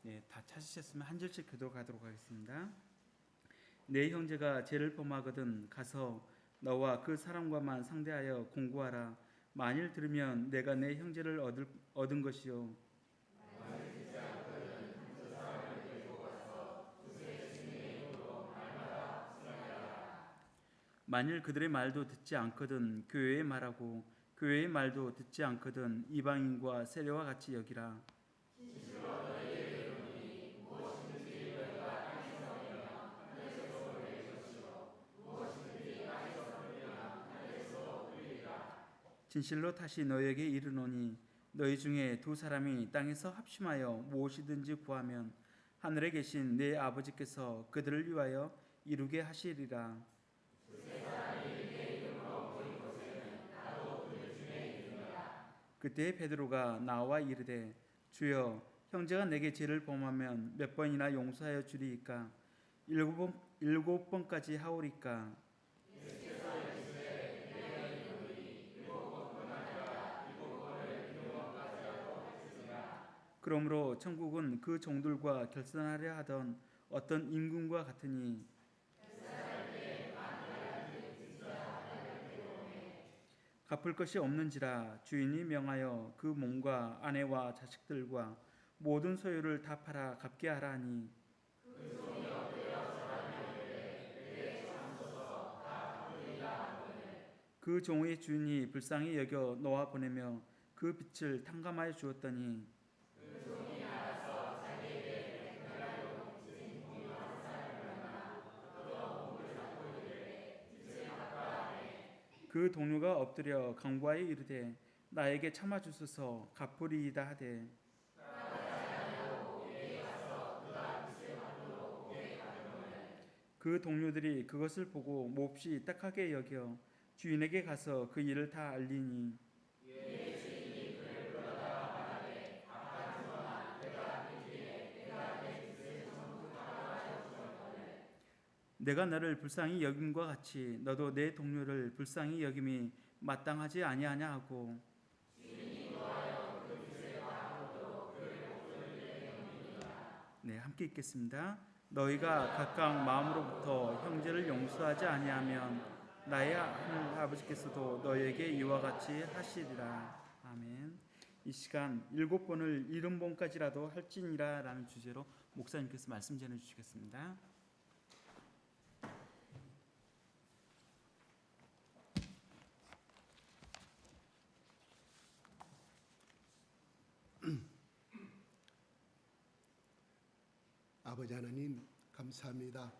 네, 다 찾으셨으면 한 절씩 교독하도록 하겠습니다. 내 형제가 죄를 범하거든 가서 너와 그 사람과만 상대하여 공고하라. 만일 들으면 내가 내 형제를 얻은 것이요 만일 그들의 말도 듣지 않거든 교회의 말하고 교회의 말도 듣지 않거든 이방인과 세례와 같이 여기라. 진실로 다시 너에게 이르노니 너희 중에 두 사람이 땅에서 합심하여 무엇이든지 구하면 하늘에 계신 내 아버지께서 그들을 위하여 이루게 하시리라. 그때 베드로가 나와 이르되 주여 형제가 내게 죄를 범하면 몇 번이나 용서하여 주리이까? 일곱 번까지 하오리까? 그러므로 천국은 그 종들과 결산하려 하던 어떤 임금과 같으니 갚을 것이 없는지라 주인이 명하여 그 몸과 아내와 자식들과 모든 소유를 다 팔아 갚게 하라 하니 그 종의 주인이 불쌍히 여겨 놓아 보내며 그 빚을 탕감하여 주었더니 그 동료가 엎드려 강구하여 이르되 나에게 참아 주소서 갚으리이다 하되 그 동료들이 그것을 보고 몹시 딱하게 여겨 주인에게 가서 그 일을 다 알리니 내가 너를 불쌍히 여김과 같이 너도 내 동료를 불쌍히 여김이 마땅하지 아니하냐 하고. 네, 함께 읽겠습니다. 너희가 각각 마음으로부터 형제를 용서하지 아니하면 나의 하늘 아버지께서도 너희에게 이와 같이 하시리라. 아멘. 이 시간 7번을 70번까지라도 할지니라 라는 주제로 목사님께서 말씀 전해 주시겠습니다. 아버지 하나님 감사합니다.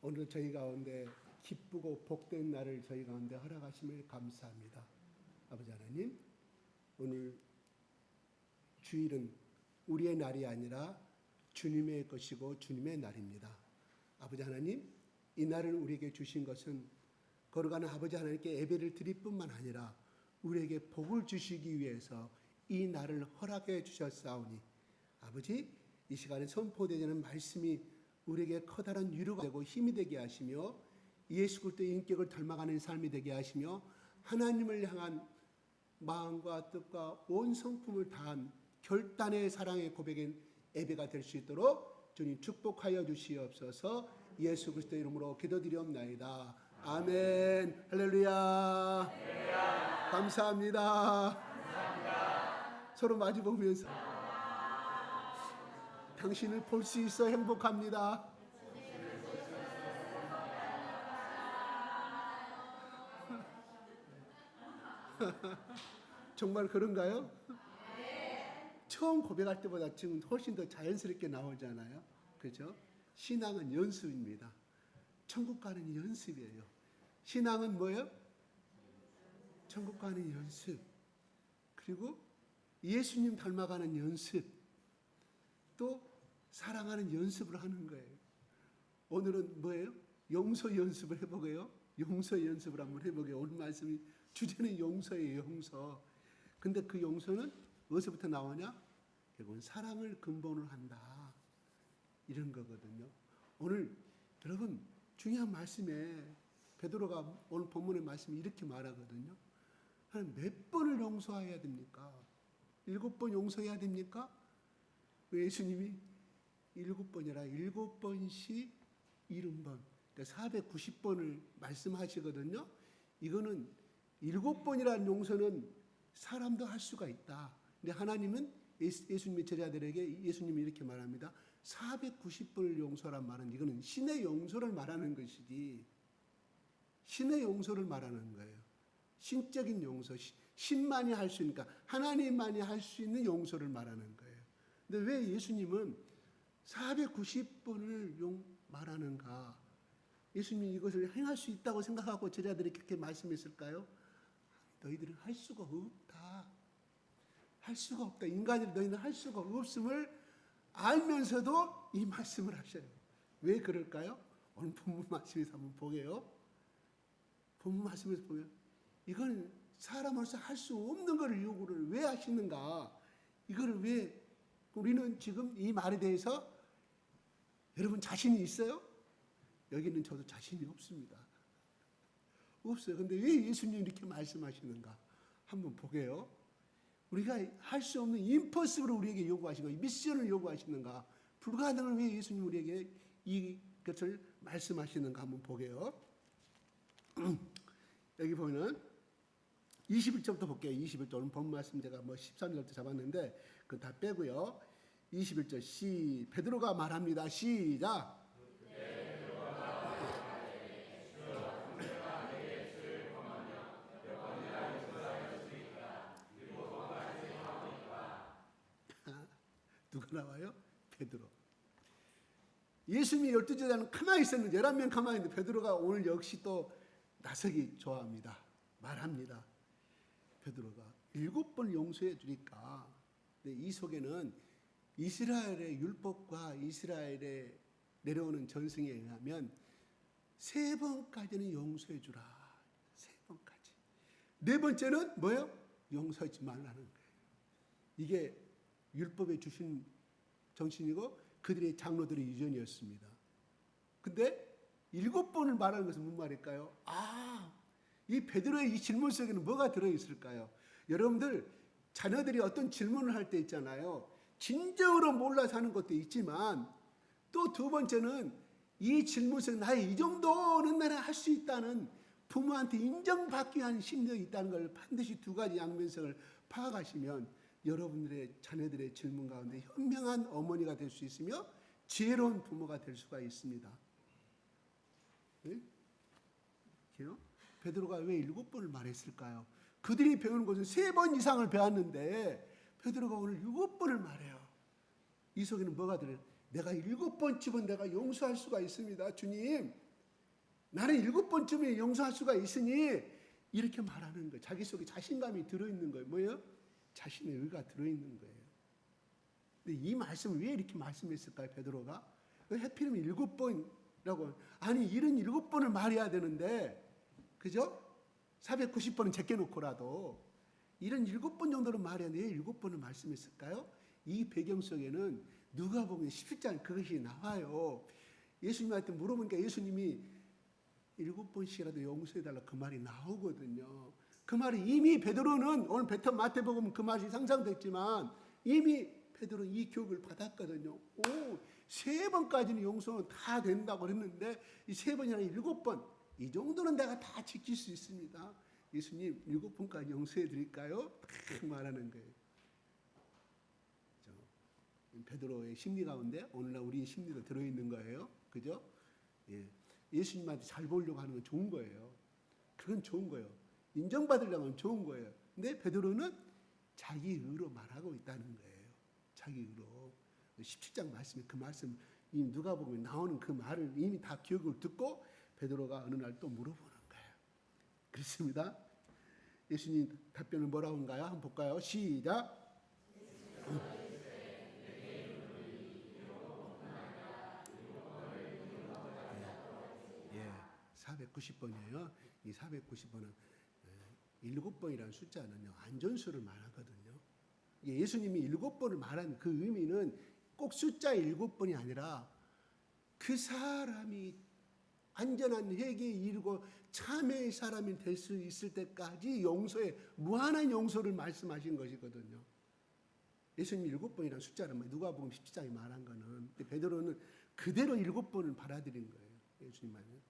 오늘 저희 가운데 기쁘고 복된 날을 저희 가운데 허락하심을 감사합니다. 아버지 하나님, 오늘 주일은 우리의 날이 아니라 주님의 것이고 주님의 날입니다. 아버지 하나님, 이 날을 우리에게 주신 것은 거룩한 아버지 하나님께 예배를 드릴 뿐만 아니라 우리에게 복을 주시기 위해서 이 날을 허락해 주셨사오니 아버지, 이 시간에 선포되는 말씀이 우리에게 커다란 위로가 되고 힘이 되게 하시며 예수 그리스도의 인격을 닮아가는 삶이 되게 하시며 하나님을 향한 마음과 뜻과 온 성품을 다한 결단의 사랑의 고백인 예배가 될 수 있도록 주님 축복하여 주시옵소서. 예수 그리스도의 이름으로 기도드리옵나이다. 아멘. 할렐루야. 할렐루야. 감사합니다. 서로 마주 보면서 당신을 볼 수 있어 행복합니다. 정말 그런가요? 처음 고백할 때보다 지금 훨씬 더 자연스럽게 나오잖아요. 그렇죠? 신앙은 연습입니다. 천국 가는 연습이에요. 신앙은 뭐예요? 천국 가는 연습. 그리고 예수님 닮아가는 연습. 또 사랑하는 연습을 하는 거예요. 오늘은 뭐예요? 용서 연습을 해보게요. 용서 연습을 한번 해보게요. 오늘 말씀이 주제는 용서예요. 용서. 근데 그 용서는 어디서부터 나오냐? 결국은 사랑을 근본으로 한다. 이런 거거든요. 오늘 여러분 중요한 말씀에 베드로가 오늘 본문의 말씀이 이렇게 말하거든요. 몇 번을 용서해야 됩니까? 7번 용서해야 됩니까? 예수님이 7번이라 7번씩 70번, 그러니까 490번을 말씀하시거든요. 이거는 7번이라는 용서는 사람도 할 수가 있다. 근데 하나님은 예수님의 제자들에게 예수님이 이렇게 말합니다. 490번을 용서란 말은 이거는 신의 용서를 말하는 것이지, 신의 용서를 말하는 거예요. 신적인 용서, 신만이 할 수 있으니까 하나님만이 할 수 있는 용서를 말하는 거예요. 근데 왜 예수님은 490번을 말하는가? 예수님이 이것을 행할 수 있다고 생각하고 제자들이 그렇게 말씀했을까요? 너희들은 할 수가 없다. 할 수가 없다. 인간이 너희는 할 수가 없음을 알면서도 이 말씀을 하셔요. 왜 그럴까요? 오늘 본문 말씀에서 한번 보게요. 본문 말씀에서 보면 이건 사람으로서 할 수 없는 것을 요구를 왜 하시는가? 이거를 왜 우리는 지금 이 말에 대해서 여러분 자신이 있어요? 여기는 저도 자신이 없습니다. 없어요. 근데 왜 예수님이 이렇게 말씀하시는가? 한번 보게요. 우리가 할 수 없는 임퍼시블을 우리에게 요구하시고 미션을 요구하시는가? 불가능을 왜 예수님 우리에게 이것을 말씀하시는가? 한번 보게요. 여기 보면은 21절부터 볼게요. 21절 오늘 본 말씀 제가 13절부터 잡았는데 그건 다 빼고요. 21절 베드로가 말합니다. 시작. 누가 나와요? 베드로. 예수님이 12제자는 가만히 있었는데 11명 가만히 있는데 베드로가 오늘 역시 또 나서기 좋아합니다. 말합니다. 베드로가 7번 용서해 주니까 이 속에는 이스라엘의 율법과 이스라엘의 내려오는 전승에 의하면 3번까지는 용서해 주라. 3번까지. 4번째는 뭐예요? 용서하지 말라는 거예요. 이게 율법에 주신 정신이고 그들의 장로들의 유전이었습니다. 근데 7번을 말하는 것은 무슨 말일까요? 이 베드로의 이 질문 속에는 뭐가 들어있을까요? 여러분들 자녀들이 어떤 질문을 할 때 있잖아요. 진정으로 몰라서 하는 것도 있지만 또 두 번째는 이 질문 속에 나의 이 정도는 나는 할 수 있다는 부모한테 인정받기 위한 심리가 있다는 걸 반드시 두 가지 양면성을 파악하시면 여러분들의 자녀들의 질문 가운데 현명한 어머니가 될 수 있으며 지혜로운 부모가 될 수가 있습니다. 네? 베드로가 왜 7번을 말했을까요? 그들이 배우는 것은 3번 이상을 배웠는데 베드로가 오늘 7번을 말해요. 이 속에는 뭐가 들어요? 내가 7번쯤은 내가 용서할 수가 있습니다. 주님, 나는 7번쯤에 용서할 수가 있으니 이렇게 말하는 거예요. 자기 속에 자신감이 들어있는 거예요. 뭐예요? 자신의 의가 들어있는 거예요. 근데 이 말씀을 왜 이렇게 말씀했을까요? 베드로가? 해필이면 7번이라고. 아니 77번을 말해야 되는데 그죠? 490번은 제껴놓고라도 77번 정도는 말해야 돼. 왜 7번을 말씀했을까요? 이 배경 속에는 누가복음 17장 그것이 나와요. 예수님한테 물어보니까 예수님이 7번씩이라도 용서해달라 그 말이 나오거든요. 그 말이 이미 베드로는 오늘 마태복음 그 말이 상상됐지만 이미 베드로는 이 교육을 받았거든요. 3번까지는 용서는 다 된다고 그랬는데 이 3번이 아니라 7번 이 정도는 내가 다 지킬 수 있습니다. 예수님 7번까지 용서해 드릴까요? 딱 말하는 거예요. 베드로의 심리 가운데 오늘날 우리의 심리도 들어있는 거예요. 그죠? 예. 예수님한테 잘 보려고 하는 건 좋은 거예요. 그건 좋은 거예요. 인정받으려면 좋은 거예요. 근데 베드로는 자기 의로 말하고 있다는 거예요. 자기 의로. 17장 말씀에 그 말씀 이미 누가복음에 나오는 그 말을 이미 다 기억을 듣고 베드로가 어느 날 또 물어보는 거예요. 그렇습니다. 예수님 답변을 뭐라고 한가요? 한번 볼까요? 시작. 490번이에요. 이 490번은 7번이라는 숫자는요, 안전수를 말하거든요. 예수님이 7번을 말한 그 의미는 꼭 숫자 7번이 아니라 그 사람이 안전한 회개에 이르고 참회의 사람이 될 수 있을 때까지 용서에 무한한 용서를 말씀하신 것이거든요. 예수님 7번이라는 숫자는 누가복음 17장에 말한 거는, 근데 베드로는 그대로 7번을 받아들인 거예요. 예수님만은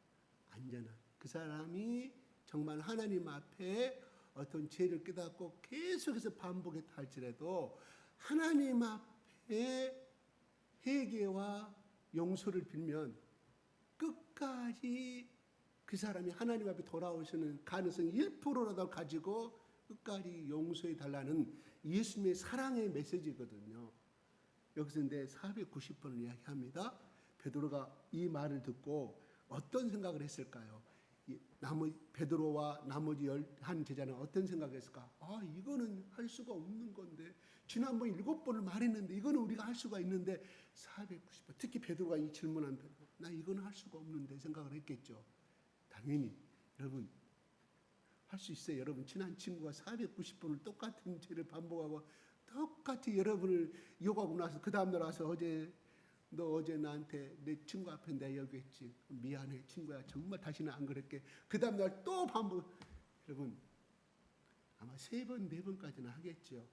안전한 그 사람이 정말 하나님 앞에 어떤 죄를 깨닫고 계속해서 반복했다 할지라도 하나님 앞에 회개와 용서를 빌면 끝까지 그 사람이 하나님 앞에 돌아오시는 가능성이 1%라도 가지고 끝까지 용서해 달라는 예수님의 사랑의 메시지거든요. 여기서 근데 490번을 이야기합니다. 베드로가 이 말을 듣고 어떤 생각을 했을까요? 베드로와 나머지 11 제자는 어떤 생각을 했을까? 이거는 할 수가 없는 건데, 지난번 7번을 말했는데 이거는 우리가 할 수가 있는데 490번, 특히 베드로가 이 질문한 베드로, 나 이거는 할 수가 없는데 생각을 했겠죠. 당연히 여러분 할 수 있어요. 여러분 친한 친구가 490번을 똑같은 죄를 반복하고 똑같이 여러분을 욕하고 나서 그 다음날 와서 너 어제 나한테 내 친구 앞에 내가 얘기했지. 미안해 친구야. 정말 다시는 안 그럴게. 그 다음날 또 반복. 여러분 아마 3번, 4번까지는 하겠죠.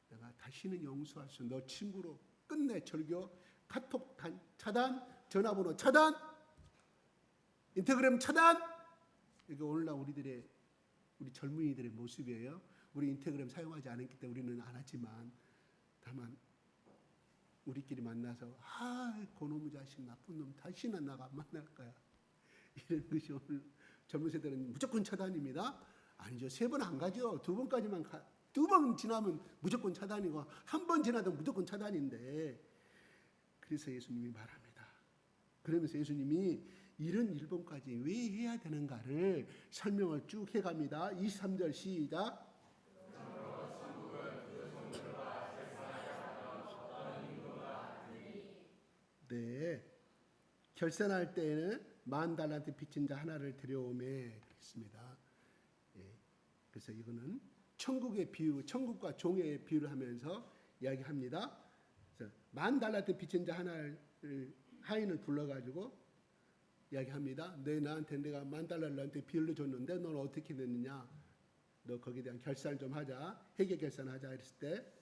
내가 다시는 용서할 수, 너 친구로 끝내. 절교, 카톡 차단, 전화번호 차단, 인스타그램 차단. 이게 오늘날 우리 젊은이들의 모습이에요. 우리 인스타그램 사용하지 않았기 때문에 우리는 안 하지만, 다만 우리끼리 만나서 그놈의 자식 나쁜 놈 다시는 나가 안 만날 거야. 이런 것이 오늘 젊은 세대는 무조건 차단입니다. 아니죠. 3번 안 가죠. 2번까지만 2번 지나면 무조건 차단이고 1번 지나도 무조건 차단인데, 그래서 예수님이 말합니다. 그러면서 예수님이 이런 1번까지 왜 해야 되는가를 설명을 쭉 해갑니다. 23절 시작. 네, 결산할 때에는 10,000달란트 빚진 자 하나를 데려오매 그랬습니다. 예, 그래서 이거는 천국의 비유, 천국과 종의 비유를 하면서 이야기합니다. 그래서 10,000달란트 빚진 자 하나를 하인을 불러가지고 이야기합니다. 나한테 내가 10,000달러를 너한테 비율로 줬는데 너는 어떻게 됐느냐? 너 거기에 대한 결산을 좀 하자. 회계 결산하자 했을 때,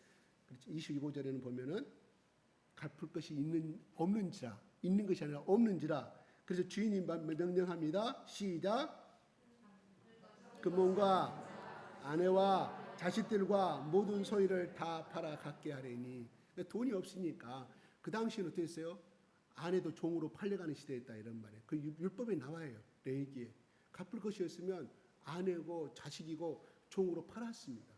25절에는 보면은 갚을 것이 없는지라, 있는 것이 아니라 없는지라. 그래서 주인이 명령합니다. 시작. 그 몸과 아내와 자식들과 모든 소유를 다 팔아 갖게 하려니. 돈이 없으니까 그 당시에는 어떻게 했어요? 아내도 종으로 팔려가는 시대였다 이런 말이에요. 그 율법에 나와요. 레위기에. 갚을 것이 없으면 아내고 자식이고 종으로 팔았습니다.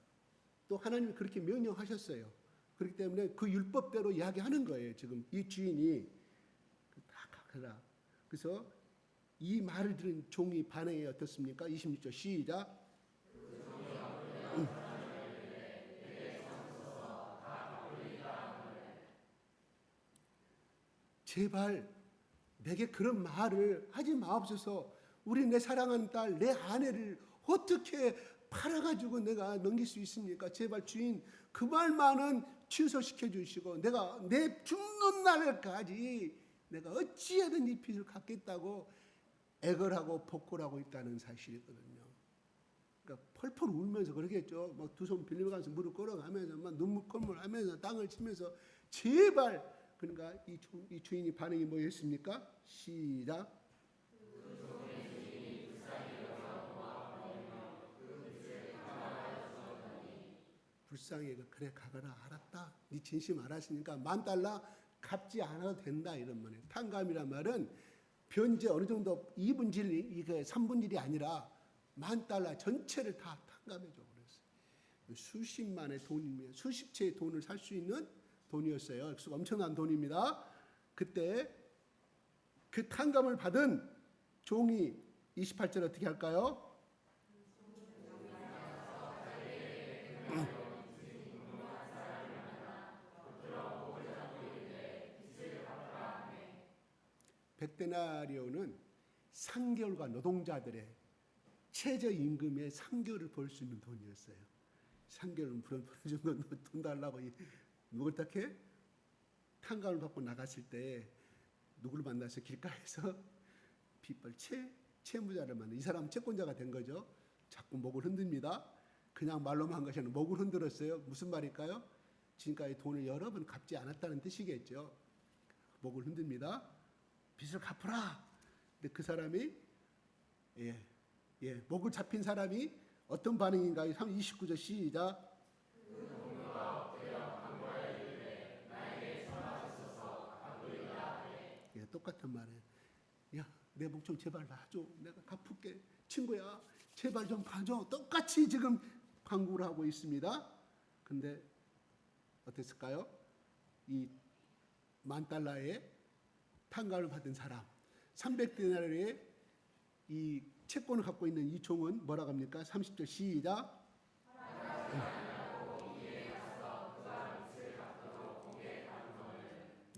또 하나님이 그렇게 명령하셨어요. 그렇기 때문에 그 율법대로 이야기하는 거예요. 지금 이 주인이 다 갚아라. 그래서 이 말을 들은 종이 반응이 어떻습니까? 26절 시작. 제발 내게 그런 말을 하지 마옵소서. 우리 내 사랑하는 딸, 내 아내를 어떻게 팔아가지고 내가 넘길 수 있습니까? 제발 주인 그 말만은 취소시켜 주시고 내가 내 죽는 날까지 내가 어찌하든 이 빚을 갚겠다고 애걸하고 복골하고 있다는 사실이거든요. 그러니까 펄펄 울면서 그러겠죠. 막 두 손 빌리면서 무릎 꿇어가면서 막 눈물 콧물 하면서 땅을 치면서 제발. 그러니까 이 주인이 반응이 뭐였습니까? 시작. 불쌍해. 그래 가거라. 알았다. 네 진심 알았으니까 10,000달러 갚지 않아도 된다 이런 말이에요. 탕감이란 말은 변제 어느 정도 2분질 이게 3분질이 아니라 10,000달러 전체를 다 탕감해줘 그랬어요. 수십만의 돈이면 수십 채의 돈을 살 수 있는 돈이었어요. 액수가 엄청난 돈입니다. 그때 그 탕감을 받은 종이 28절 어떻게 할까요? 백데나리온은 3개월과 노동자들의 최저임금의 3개월을 벌 수 있는 돈이었어요. 3개월은 불어준 돈 달라고 누굴 딱해? 탕감을 받고 나갔을 때 누구를 만나서 길가에서 빚벌 채무자를 만나. 이 사람은 채권자가 된 거죠. 자꾸 목을 흔듭니다. 그냥 말로만 한 것이 아니라 목을 흔들었어요. 무슨 말일까요? 지금까지 돈을 여러 번 갚지 않았다는 뜻이겠죠. 목을 흔듭니다. 빚을 갚으라. 근데 그 사람이 목을 잡힌 사람이 어떤 반응인가요? 29절 시작. 똑같은 말이에요. 야, 내 목 좀 제발 놔줘. 내가 갚을게. 친구야, 제발 좀 봐줘. 똑같이 지금 간구를 하고 있습니다. 근데 어땠을까요? 이 $10,000의 탕감을 받은 사람, 300데나리의 이 채권을 갖고 있는 이 종은 뭐라고 합니까? 30절 시작.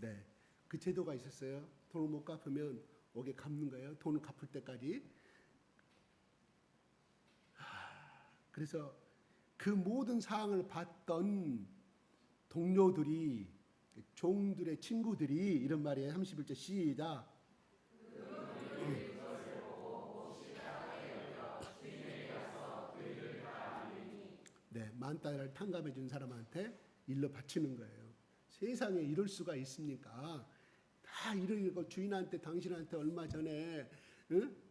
네, 그 제도가 있었어요. 돈을 못 갚으면 옥에 갚는 거예요. 돈을 갚을 때까지. 그래서 그 모든 사항을 봤던 동료들이, 종들의 친구들이 이런 말이에요. 31절 시작. 네, $10,000을 탕감해 준 사람한테 일러 바치는 거예요. 세상에 이럴 수가 있습니까? 다 이러고 주인한테 당신한테 얼마 전에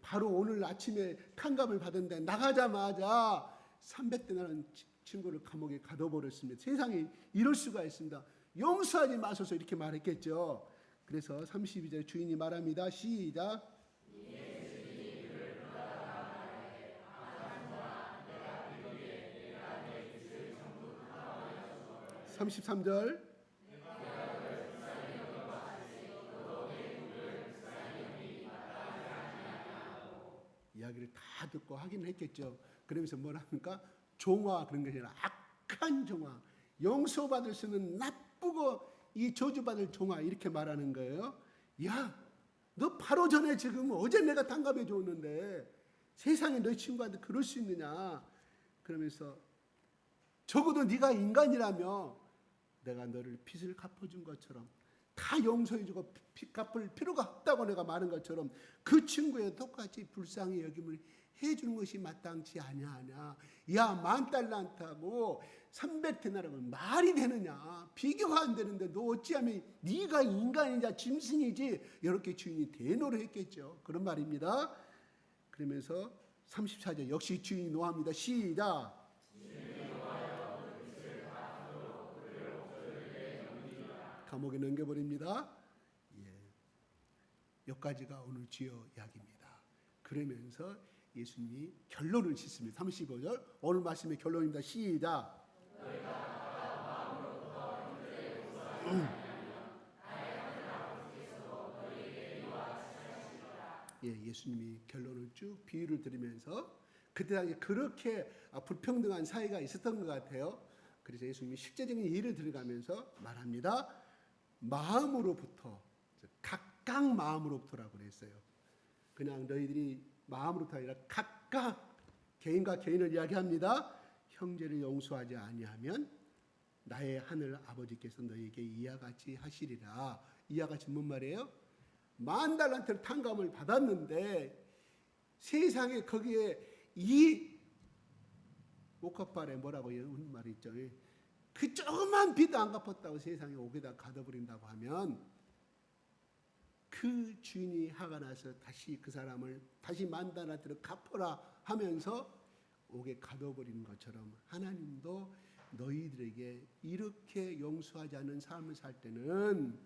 바로 오늘 아침에 탕감을 받은데 나가자마자 300데나리 친구를 감옥에 가둬버렸습니다. 세상에 이럴 수가 있습니다. 용서하지 마소서 이렇게 말했겠죠. 그래서 32절 주인이 말합니다. 시작. 33절. 이야기를 다 듣고 확인을 했겠죠. 그러면서 뭐랍니까? 종화 그런 게 아니라 악한 종화, 용서받을 수 있는 나쁘고 이 저주받을 종화 이렇게 말하는 거예요. 야, 너 바로 전에 지금 어제 내가 탕감해 줬는데 세상에 너희 친구한테 그럴 수 있느냐? 그러면서 적어도 네가 인간이라며 내가 너를 빚을 갚아준 것처럼 다 용서해주고 빚 갚을 필요가 없다고 내가 말한 것처럼 그 친구에 똑같이 불쌍히 여김을 해주는 것이 마땅치 아니하냐. 야, $10,000하고 300데나리면 말이 되느냐. 비교가 안 되는데 너 어찌하면 네가 인간이냐 짐승이지. 이렇게 주인이 대노를 했겠죠. 그런 말입니다. 그러면서 34절 역시 주인이 노합니다. 시작. 감옥에 넘겨버립니다. 여기까지가 오늘 주요 이야기입니다. 그러면서 예수님이 결론을 짓습니다. 35절 오늘 말씀의 결론입니다. 시작. 예수님이 결론을 쭉 비유를 드리면서 그때 당시 그렇게 불평등한 사회가 있었던 것 같아요. 그래서 예수님이 실제적인 예를 들어가면서 말합니다. 마음으로부터, 각각 마음으로부터라고 그랬어요. 그냥 너희들이 마음으로부터 아니라 각각 개인과 개인을 이야기합니다. 형제를 용서하지 아니하면 나의 하늘 아버지께서 너희에게 이와 같이 하시리라. 이와 같이 뭔 말이에요? $10,000를 탕감을 받았는데 세상에 거기에 이 옥합발에 뭐라고 하는 말이 있죠. 그 조그만 빚도 안 갚았다고 세상에 옥에다 가둬버린다고 하면 그 주인이 화가 나서 다시 그 사람을 다시 $10,000를 갚아라 하면서 옥에 가둬버리는 것처럼 하나님도 너희들에게 이렇게 용서하지 않는 삶을 살 때는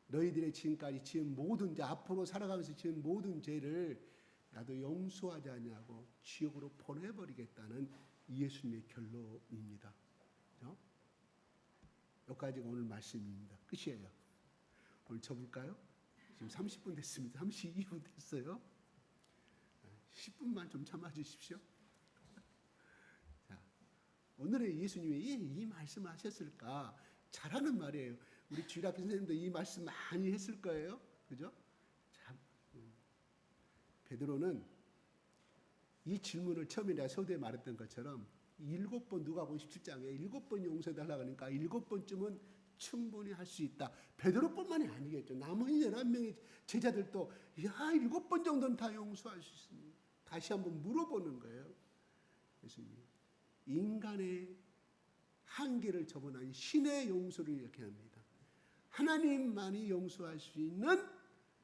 너희들의 지금까지 지은 모든 죄, 앞으로 살아가면서 지은 모든 죄를 나도 용서하지 않냐고 지옥으로 보내버리겠다는 예수님의 결론입니다. 그렇죠? 여기까지가 오늘 말씀입니다. 끝이에요. 오늘 접을까요? 지금 30분 됐습니다. 32분 됐어요. 10분만 좀 참아주십시오. 자, 오늘의 예수님이 왜 이 말씀을 하셨을까? 잘하는 말이에요. 우리 주일학교 선생님도 이 말씀 많이 했을 거예요. 그죠? 참, 베드로는 이 질문을 처음에 내가 서두에 말했던 것처럼 7번 누가복음 17장에 7번 용서해달라고 하니까 7번쯤은 충분히 할 수 있다. 베드로뿐만이 아니겠죠. 나머지 11명의 제자들도 7번 정도는 다 용서할 수 있습니다. 다시 한번 물어보는 거예요. 예수님, 인간의 한계를 접어나니 신의 용서를 이렇게 합니다. 하나님만이 용서할 수 있는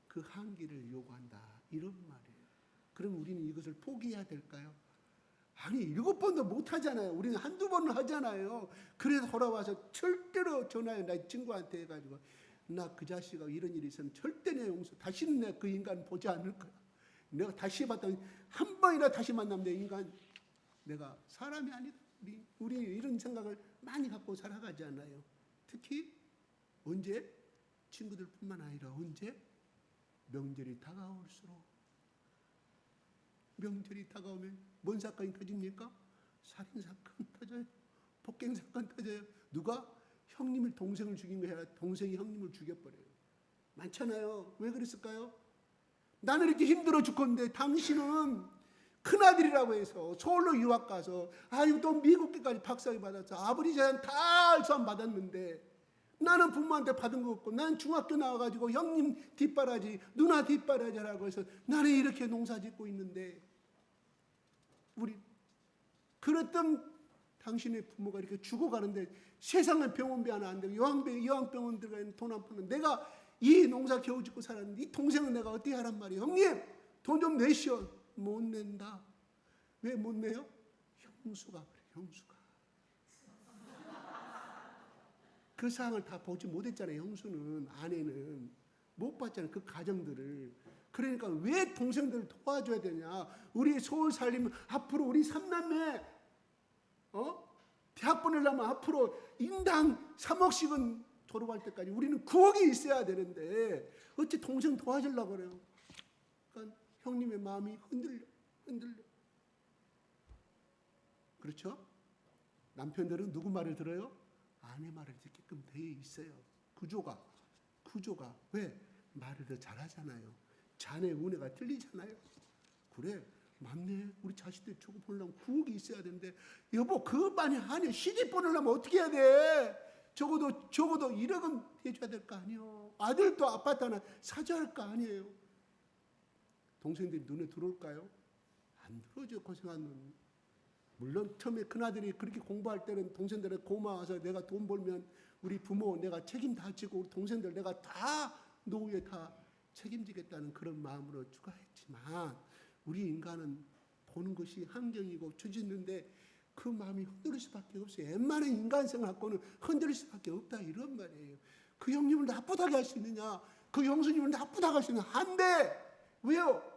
그 한계를 요구한다. 이런 말이에요. 그럼 우리는 이것을 포기해야 될까요? 아니 7번도 못하잖아요. 우리는 한두 번은 하잖아요. 그래서 돌아와서 절대로 전화해 나 친구한테 해가지고 나 그 자식하고 이런 일이 있으면 절대 내 용서 다시는 내가 그 인간 보지 않을 거야. 내가 다시 봤더니 한 번이라 다시 만나면 내 인간 내가 사람이 아니다. 우리 이런 생각을 많이 갖고 살아가지 않아요. 특히 언제? 친구들뿐만 아니라 언제? 명절이 다가올수록. 명절이 다가오면 뭔 사건이 터집니까? 살인사건 터져요. 폭행사건 터져요. 누가? 형님을 동생을 죽인 거 아니라 동생이 형님을 죽여버려요. 많잖아요. 왜 그랬을까요? 나는 이렇게 힘들어 죽겠는데 당신은 큰아들이라고 해서 서울로 유학 가서 아유 또 미국까지 박사학위 받았어. 아버지 재산 다 알선 받았는데 나는 부모한테 받은 거 없고 난 중학교 나와가지고 형님 뒷바라지 누나 뒷바라지라고 해서 나는 이렇게 농사 짓고 있는데 우리 그랬던 당신의 부모가 이렇게 죽어가는데 세상에 병원비 하나 안 되고 요양병원 들어가는 돈 안 푸는 내가 이 농사 겨우 짓고 살았는데 이 동생은 내가 어떻게 하란 말이에요. 형님 돈 좀 내시오. 못 낸다. 왜 못 내요? 형수가 그래. 형수가. 그 상황을 다 보지 못했잖아요. 형수는 아내는 못 봤잖아요. 그 가정들을. 그러니까 왜 동생들을 도와줘야 되냐. 우리 서울 살림은 앞으로 우리 3남매 대학 보내려면 앞으로 인당 3억씩은 졸업할 때까지 우리는 9억이 있어야 되는데 어찌 동생 도와주려고 그래요. 그러니까 형님의 마음이 흔들려. 그렇죠? 남편들은 누구 말을 들어요? 아내 말을 듣게끔 돼 있어요. 구조가 왜? 말을 더 잘하잖아요. 자네 은혜가 틀리잖아요. 그래 맞네. 우리 자식들 저거 보려면 9억이 있어야 되는데 여보 그것만이 아니야. 시집 보내려면 어떻게 해야 돼? 적어도 1억은 해줘야 될 거 아니에요. 아들도 아파트 하나 사줘야 할 거 아니에요. 동생들이 눈에 들어올까요? 안 들어오죠. 고생하는. 물론 처음에 큰아들이 그렇게 공부할 때는 동생들은 고마워서 내가 돈 벌면 우리 부모 내가 책임 다 지고 우리 동생들 내가 다 노후에 다 책임지겠다는 그런 마음으로 추가했지만 우리 인간은 보는 것이 환경이고 주짓는데 그 마음이 흔들릴 수밖에 없어요. 웬만한 인간성을 갖고는 흔들릴 수밖에 없다 이런 말이에요. 그 형님을 나쁘다게 할 수 있느냐? 그 형수님을 나쁘다게 할 수 있느냐? 안 돼. 왜요?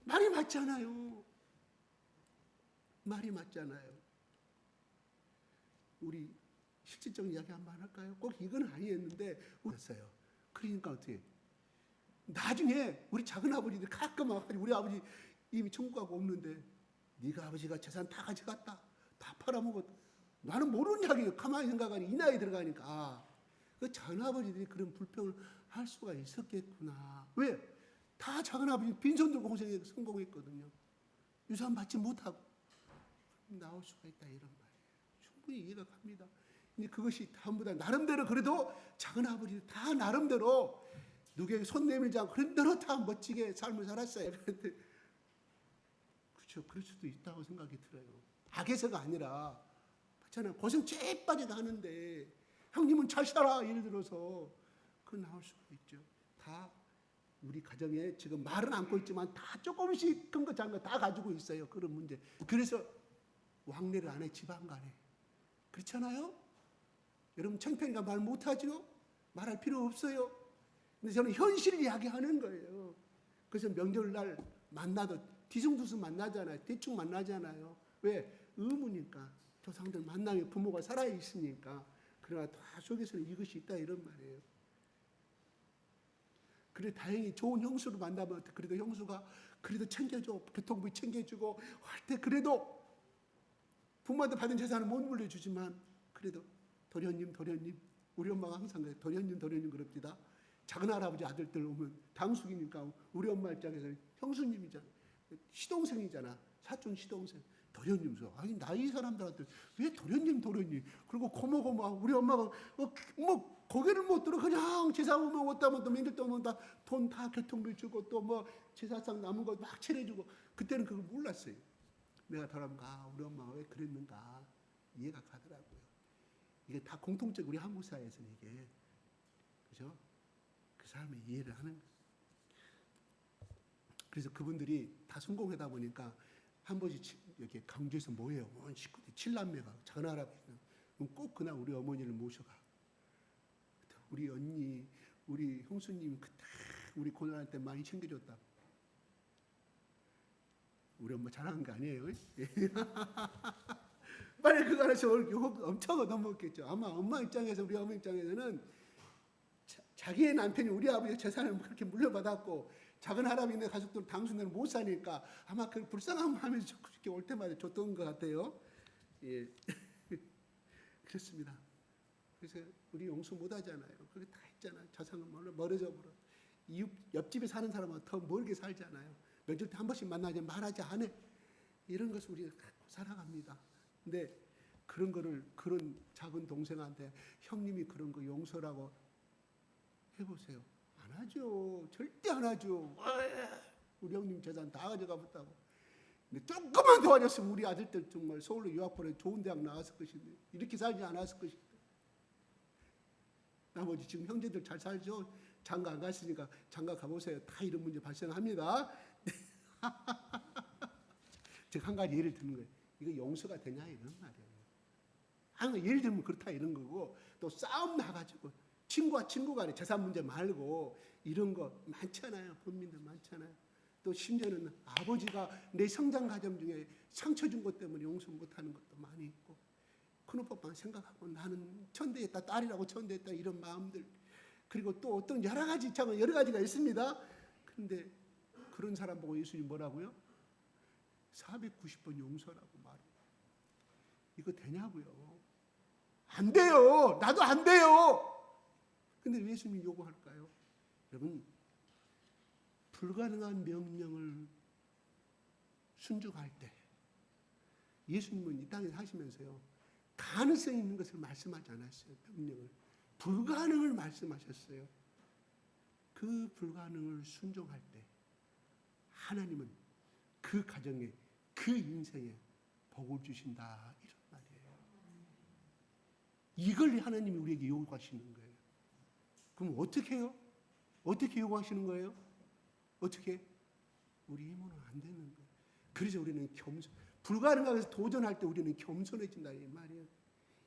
말이 맞잖아요. 말이 맞잖아요. 우리 실질적인 이야기 한번 할까요? 꼭 이건 아니었는데 울었어요. 그러니까 어떻게 나중에 우리 작은 아버지들 가끔 와가지고 우리 아버지 이미 천국 가고 없는데 네가 아버지가 재산 다 가져갔다. 다 팔아먹었다. 나는 모르는 이야기예요. 가만히 생각하니 이 나이 들어가니까 그 작은 아버지들이 그런 불평을 할 수가 있었겠구나. 왜? 다 작은 아버지 빈손 들고 고생해서 성공했거든요. 유산 받지 못하고 나올 수가 있다 이런 말이에요. 충분히 이해가 갑니다. 근데 그것이 전부 다 나름대로 그래도 작은 아버지들 다 나름대로 누구에게 손 내밀지 않고 그런 대로 다 멋지게 삶을 살았어요. 그렇죠. 그럴 수도 있다고 생각이 들어요. 악에서가 아니라 맞잖아요. 고생 째빠지도 하는데 형님은 잘 살아 예를 들어서 그 나올 수가 있죠. 다 우리 가정에 지금 말은 안고 있지만 다 조금씩 큰 거 작은 거 다 가지고 있어요. 그런 문제. 그래서 왕래를 안 해 지방 간에. 그렇잖아요. 여러분 창피하니까 말 못하죠. 말할 필요 없어요. 근데 저는 현실 이야기하는 거예요. 그래서 명절날 만나도 뒤숭두숭 만나잖아요. 대충 만나잖아요. 왜? 의무니까. 조상들 만나면 부모가 살아있으니까. 그러나 다 속에서는 이것이 있다 이런 말이에요. 그래 다행히 좋은 형수를 만나면 그래도 형수가 그래도 챙겨줘. 교통비 챙겨주고 할 때 그래도 부모한테 받은 재산을 못 물려주지만 그래도 도련님 우리 엄마가 항상 그래요. 도련님 그럽니다. 작은 할아버지 아들들 오면 당숙이니까 우리 엄마 입장에서는 형수님이잖아. 시동생이잖아. 사촌 시동생. 도련님 소. 아니 나이 사람들한테 왜 도련님. 그리고 고모 우리 엄마가 뭐 고개를 못 들어 그냥 제사 오면 왔다면 또 민들 또 오면 다 돈 다 교통비 주고 또 뭐 제사상 남은 거 막 차려주고 그때는 그걸 몰랐어요. 내가 돌아보면 우리 엄마가 왜 그랬는가. 이해가 가더라고요. 이게 다 공통적 우리 한국 사회에서는 이게 그죠? 그 사람의 이해를 하는 거예요. 그래서 그분들이 다 성공하다 보니까 한 번씩 이렇게 강주에서 모여요. 온 식구들이 7남매가 작은 할아버지는 꼭 그날 우리 어머니를 모셔가. 우리 언니, 우리 형수님 그때 우리 고난할 때 많이 챙겨줬다. 우리 엄마 자랑한 거 아니에요? 빨리 그거 하나씩 엄청 얻어먹겠죠. 아마 엄마 입장에서 우리 어머니 입장에서는 자기의 남편이 우리 아버지 재산을 그렇게 물려받았고 작은 할아버지네 가족들 당순대는 못 사니까 아마 그 불쌍한 마음에서 이렇게 올 때마다 줬던 것 같아요. 예, 그렇습니다. 그래서 우리 용서 못 하잖아요. 그게 다 있잖아요. 자상은 멀어져 버려. 옆집에 사는 사람은 더 멀게 살잖아요. 명절 때 한 번씩 만나지 말하지 않아. 이런 것을 우리가 갖고 살아갑니다. 근데 그런 거를 그런 작은 동생한테 형님이 그런 거 용서라고 해보세요. 안 하죠. 절대 안 하죠. 우리 형님 재산 다 가져가 봤다고. 근데 조금만 도와줬으면 우리 아들들 정말 서울로 유학 보내 좋은 대학 나왔을 것인데 이렇게 살지 않았을 것인데. 나머지 지금 형제들 잘 살죠. 장가 안 갔으니까 장가 가보세요. 다 이런 문제 발생합니다. 제가 한 가지 예를 드는 거예요. 이거 용서가 되냐 이런 말이에요. 예를 들면 그렇다 이런 거고 또 싸움 나가지고 친구와 친구 간에 재산 문제 말고 이런 거 많잖아요. 본민들 많잖아요. 또 심지어는 아버지가 내 성장 과정 중에 상처 준 것 때문에 용서 못하는 것도 많이 있고 큰오빠만 생각하고 나는 천대했다 딸이라고 천대했다 이런 마음들 그리고 또 어떤 여러 가지 여러 가지가 있습니다. 그런데 그런 사람 보고 예수님 뭐라고요? 490번 용서라고 말해요. 이거 되냐고요? 안 돼요. 나도 안 돼요. 근데 왜 예수님이 요구할까요? 여러분 불가능한 명령을 순종할 때 예수님은 이 땅에 사시면서요 가능성 있는 것을 말씀하지 않았어요. 명령을 불가능을 말씀하셨어요. 그 불가능을 순종할 때 하나님은 그 가정에 그 인생에 복을 주신다 이런 말이에요. 이걸 하나님이 우리에게 요구하시는 거예요. 그럼 어떻게 해요? 어떻게 요구하시는 거예요? 어떻게? 우리 힘으로는 안 되는 거예요. 그래서 우리는 불가능한 것에 도전할 때 우리는 겸손해진다 이 말이에요.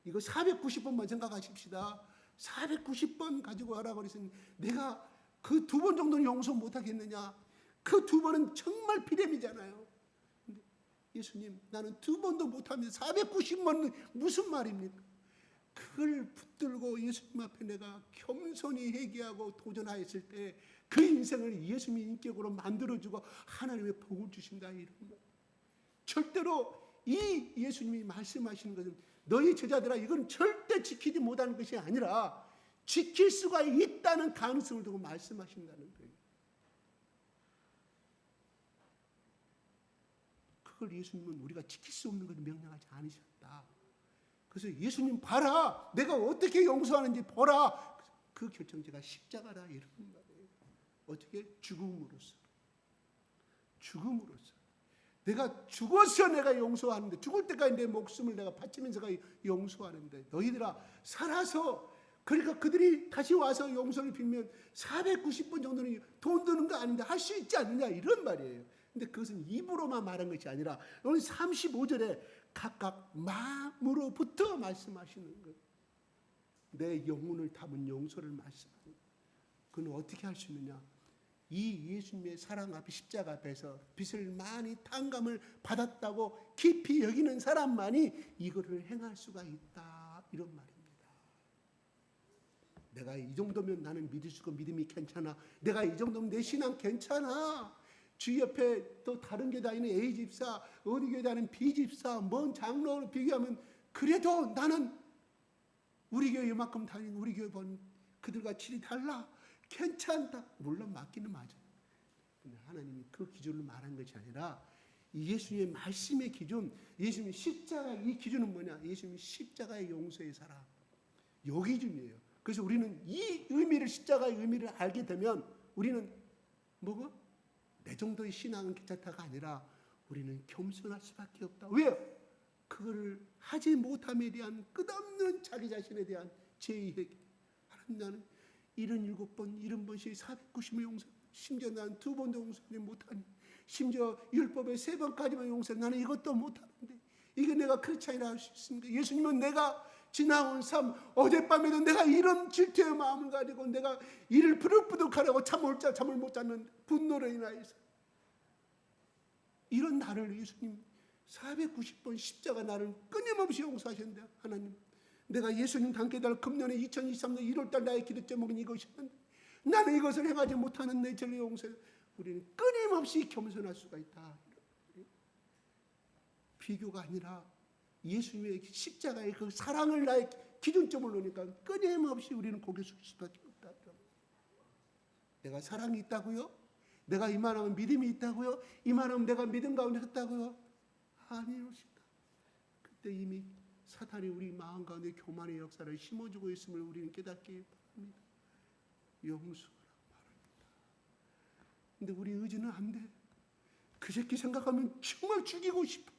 이거 490번만 생각하십시다. 490번 가지고 하라고 그랬으니 내가 그 2번 정도는 용서 못하겠느냐? 그 2번은 정말 비рем이잖아요. 근데 예수님 나는 2번도 못하면 490번은 무슨 말입니까? 그걸 붙들고 예수님 앞에 내가 겸손히 회개하고 도전하였을 때 그 인생을 예수님의 인격으로 만들어주고 하나님의 복을 주신다 이런 말. 절대로 이 예수님이 말씀하시는 것은 너희 제자들아 이건 절대 지키지 못하는 것이 아니라 지킬 수가 있다는 가능성을 두고 말씀하신다는 거예요. 그걸 예수님은 우리가 지킬 수 없는 것을 명령하지 않으셨다. 그래서 예수님 봐라. 내가 어떻게 용서하는지 보라. 그 결정체가 십자가라 이런 말이에요. 어떻게? 죽음으로써. 내가 죽어서 내가 용서하는데 죽을 때까지 내 목숨을 내가 바치면서가 용서하는데 너희들아 살아서 그러니까 그들이 다시 와서 용서를 빌면 490번 정도는 돈 드는 거 아닌데 할 수 있지 않느냐 이런 말이에요. 근데 그것은 입으로만 말한 것이 아니라 오늘 35절에 각각 마음으로부터 말씀하시는 거예요. 내 영혼을 담은 용서를 말씀하는 거예요. 그건 어떻게 할 수 있느냐? 이 예수님의 사랑 앞에 십자가 앞에서 빚을 많이 탕감을 받았다고 깊이 여기는 사람만이 이거를 행할 수가 있다 이런 말입니다. 내가 이 정도면 나는 믿을 수가 믿음이 괜찮아. 내가 이 정도면 내 신앙 괜찮아. 주위 옆에 또 다른 교회 다니는 A 집사, 어디 교회 다니는 B 집사, 먼 장로를 비교하면 그래도 나는 우리 교회 이만큼 다니는 우리 교회 본 그들과 질이 달라. 괜찮다. 물론 맞기는 맞아. 근데 하나님이 그 기준을 말한 것이 아니라 예수님의 말씀의 기준, 예수님의 십자가 이 기준은 뭐냐? 예수님이 십자가의 용서의 사랑. 요 기준이에요. 그래서 우리는 이 의미를 십자가의 의미를 알게 되면 우리는 뭐고? 내 정도의 신앙은 괜찮다가 아니라 우리는 겸손할 수밖에 없다. 왜요? 그거를 하지 못함에 대한 끝없는 자기 자신에 대한 죄의회개. 하나님, 나는 77번, 70번씩 490번 용서, 심지어 난 2번도 용서하지 못하니, 심지어 율법의 3번까지만 용서, 나는 이것도 못하는데 이게 내가 크리스찬이라 할 수 있습니까? 예수님은 내가 지나온 삶, 어젯밤에도 내가 이런 질투의 마음을 가지고 내가 이를 부득부득하려고 잠을 못 잤는 분노로 인하여서 이런 나를 예수님 490번 십자가 나를 끊임없이 용서하셨는데, 하나님, 내가 예수님 단계달 금년에 2023년 1월달 나의 기도 제목은 이것이었는데 나는 이것을 행하지 못하는 내 죄를 용서해. 우리는 끊임없이 겸손할 수가 있다. 비교가 아니라 예수님의 십자가의 그 사랑을 나의 기준점을 놓으니까 끊임없이 우리는 고개 숙일 수밖에 없다. 내가 사랑이 있다고요? 내가 이만하면 믿음이 있다고요? 이만하면 내가 믿음 가운데 섰다고요? 아니었습니다. 그때 이미 사탄이 우리 마음 가운데 교만의 역사를 심어주고 있음을 우리는 깨닫기 바랍니다. 용서하라고 말합니다. 근데 우리 의지는 안 돼. 그 새끼 생각하면 정말 죽이고 싶어.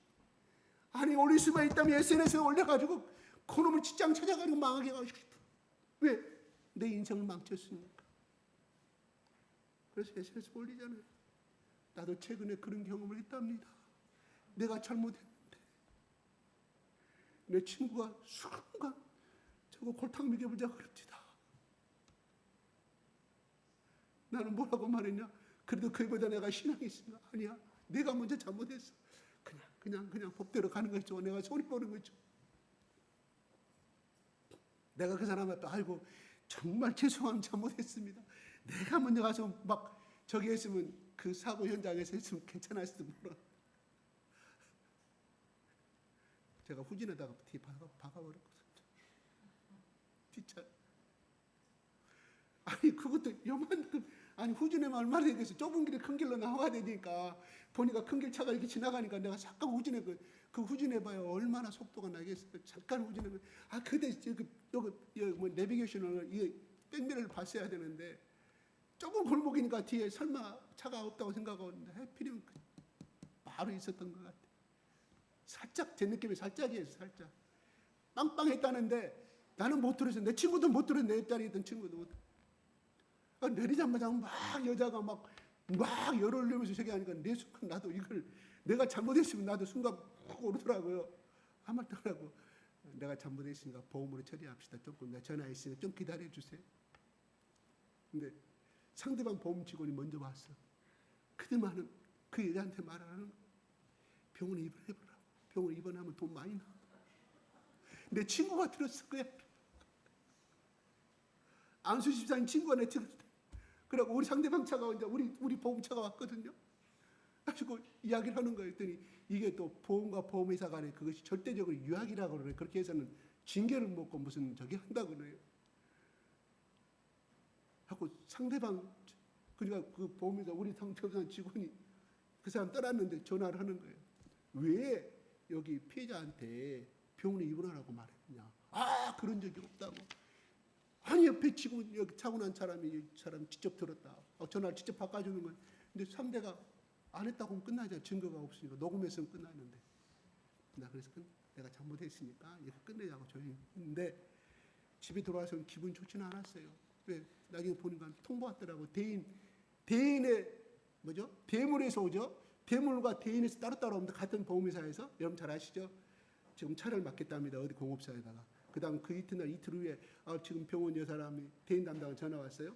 아니, 올릴 수만 있다면 SNS에 올려가지고 그놈을 직장 찾아가지고 망하게 하고 싶어. 왜? 내 인생을 망쳤으니까. 그래서 SNS에 올리잖아요. 나도 최근에 그런 경험을 했답니다. 내가 잘못했는데 내 친구가 순간 저거 골탕 먹여보자 그럽니다. 나는 뭐라고 말했냐? 그래도 그보다 내가 신앙이 있으니까. 아니야, 내가 먼저 잘못했어. 그냥 법대로 가는 거죠. 내가 손이 보는 거죠. 내가 그 사람 앞에 아이고 정말 죄송함 잘못했습니다. 내가 먼저 가서 막 저기 했으면, 그 사고 현장에서 했으면 괜찮았을지도 몰라. 제가 후진에다가 뒤에 박아버렸거든요. 진짜. 아니, 그것도 요만큼, 아니, 후진에만 얼마나 되겠어. 좁은 길에 큰 길로 나와야 되니까 보니까 큰 길 차가 이렇게 지나가니까 내가 잠깐 후진해, 그 후진해봐요. 얼마나 속도가 나겠어요. 잠깐 후진해봐요. 아, 그때 여기 뭐 내비게이션을 이 백미러를 봤어야 되는데 좁은 골목이니까 뒤에 설마 차가 없다고 생각하는데 해피리면 바로 있었던 것 같아. 살짝 제 느낌이 살짝이에요. 살짝 빵빵했다는데 나는 못 들었어. 내 친구도 못 들었어. 내 옆자리에 있던 친구도 못 들었어. 내리자마자 막 여자가 막 열을 올리면서 저기 하니까 내 순간 나도 이걸 내가 잘못했으면 나도 순간 푹 오르더라고요. 한 말 더라고. 내가 잘못했으니까 보험으로 처리합시다. 조금 내가 전화했으니까 좀 기다려 주세요. 근데 상대방 보험 직원이 먼저 왔어. 그들만은 그 여자한테 말하는, 병원에 입원해보라고. 병원에 입원하면 돈 많이 나. 내 친구가 들었을 거야. 안수 집사님 친구가 내 들었다. 그리고 우리 상대방 차가 이제 우리 보험차가 왔거든요. 가지고 이야기를 하는 거예요. 했더니 이게 또 보험과 보험회사 간에 그것이 절대적으로 유약이라고 그래요. 그렇게 해서는 징계를 먹고 무슨 저기 한다고 그래요. 하고 상대방, 그러니까 그 보험회사 우리 상대방 직원이 그 사람 떠났는데 전화를 하는 거예요. 왜 여기 피해자한테 병원에 입원하라고 말했냐? 아, 그런 적이 없다고. 아니, 옆에 직원, 여기 사고 난 사람이 이 사람 직접 들었다. 전화를 직접 바꿔주는 거예요. 근데 상대가 안 했다고 하면 끝나죠. 증거가 없으니까. 녹음했으면 끝나는데. 나 그래서 내가 잘못했으니까 이렇게 끝내자고 조용히 했는데 집에 돌아와서 기분이 좋지는 않았어요. 왜? 나중에 보니까 통보 왔더라고. 대인의 뭐죠? 대물에서 오죠. 대물과 대인에서 따로따로 오는데 같은 보험회사에서, 여러분 잘 아시죠? 지금 차를 맡겠답니다. 어디 공업사에다가. 그다음 그 이틀 후에 지금 병원 여 사람이 대인 담당은 전화 왔어요.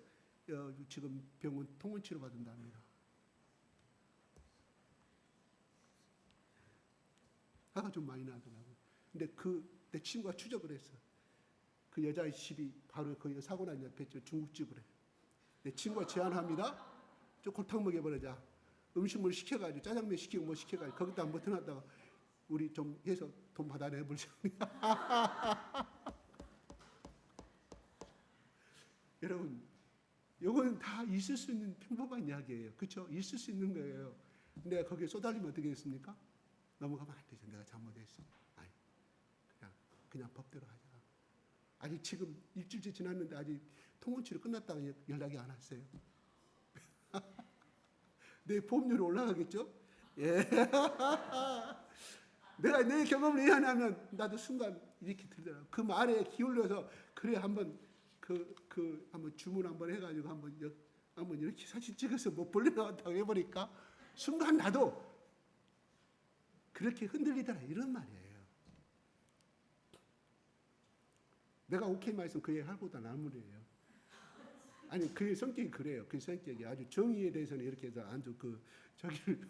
지금 병원 통원 치료 받는답니다. 화가 좀 많이 나더라고요. 근데 내 친구가 추적을 했어. 그 여자의 집이 바로 그 사고 난 옆에 중국집을 해. 내 친구가 제안합니다. 좀 골탕 먹여버리자. 음식물 시켜가지고 짜장면 시키고 뭐 시켜가지고 거기다 못 해놨다가 우리 좀 해서 돈 받아내버리자. 여러분, 이거는 다 있을 수 있는 평범한 이야기예요. 그렇죠? 있을 수 있는 거예요. 내가 거기에 쏟아지면 어떻게 했습니까? 넘어가면 안 되죠. 내가 잘못했어. 아니, 그냥 법대로 하자. 아직 지금 일주일째 지났는데 아직 통원치료 끝났다고 연락이 안 왔어요. 내 보험료로 올라가겠죠? 예. 내가 내 경험을 얘기하면 나도 순간 이렇게 들더라고. 그 말에 기울여서 그래 한번 한번 주문 한번 해가지고 한번 이렇게 사진 찍어서 뭐 벌레 나왔다고 해보니까 순간 나도 그렇게 흔들리더라 이런 말이에요. 내가 오케이 말씀 그 얘기 하고도 나무래요. 아니 그의 성격이 그래요. 그 성격이 아주 정의에 대해서는 이렇게 해서 아주 저기를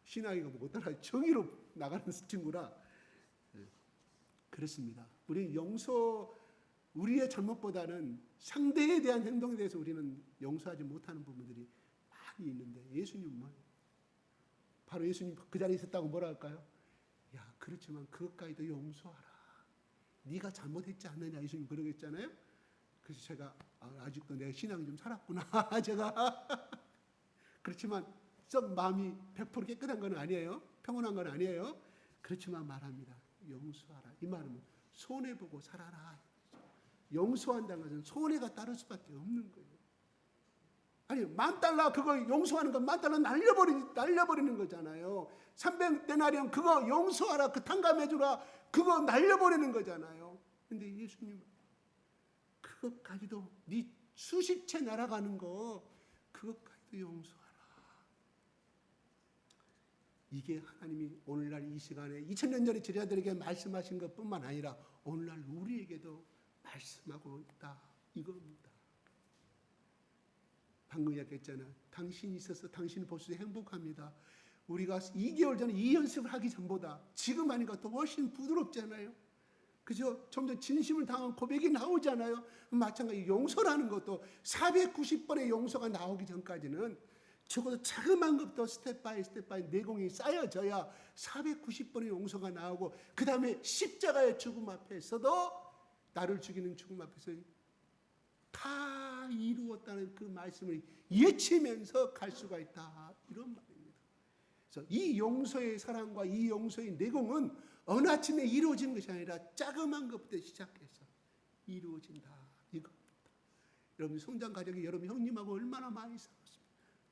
신앙이가 못 따라 정의로 나가는 친구라 그렇습니다. 우리 우리의 잘못보다는 상대에 대한 행동에 대해서 우리는 용서하지 못하는 부분들이 많이 있는데 예수님은 뭐예요? 바로 예수님 그 자리에 있었다고 뭐라 할까요? 야 그렇지만 그것까지도 용서하라. 네가 잘못했지 않느냐 예수님 그러겠잖아요. 그래서 제가 아직도 내 신앙이 좀 살았구나 제가 그렇지만 썩 마음이 100% 깨끗한 건 아니에요. 평온한 건 아니에요. 그렇지만 말합니다. 용서하라. 이 말은 손해보고 살아라. 용서한다는 것은 손해가 따를 수밖에 없는 거예요. 아니 $10,000 그거 용서하는 건 $10,000 날려버리는 거잖아요. 300데나리온 그거 용서하라. 그 탕감해주라. 그거 날려버리는 거잖아요. 근데 예수님은 그것까지도 네 수십 채 날아가는 거 그것까지도 용서하라. 이게 하나님이 오늘날 이 시간에 2000년 전에 제자들에게 말씀하신 것뿐만 아니라 오늘날 우리에게도 말씀하고 있다 이겁니다. 방금 이야기했잖아요. 당신이 있어서 당신을 볼 수 있어 행복합니다. 우리가 2개월 전에 이 연습을 하기 전보다 지금 하니까 더 훨씬 부드럽잖아요. 그죠? 점점 진심을 당한 고백이 나오잖아요. 마찬가지 용서라는 것도 490번의 용서가 나오기 전까지는 적어도 자그마한 것부터 스텝 바이 내공이 쌓여져야 490번의 용서가 나오고 그 다음에 십자가의 죽음 앞에서도 나를 죽이는 죽음 앞에서 다 이루었다는 그 말씀을 예치면서 갈 수가 있다. 이런 말입니다. 그래서 이 용서의 사랑과 이 용서의 내공은 어느 아침에 이루어진 것이 아니라 자그마한 것부터 시작해서 이루어진다. 이겁니다. 여러분 성장 가족이 여러분 형님하고 얼마나 많이 싸웠습니까?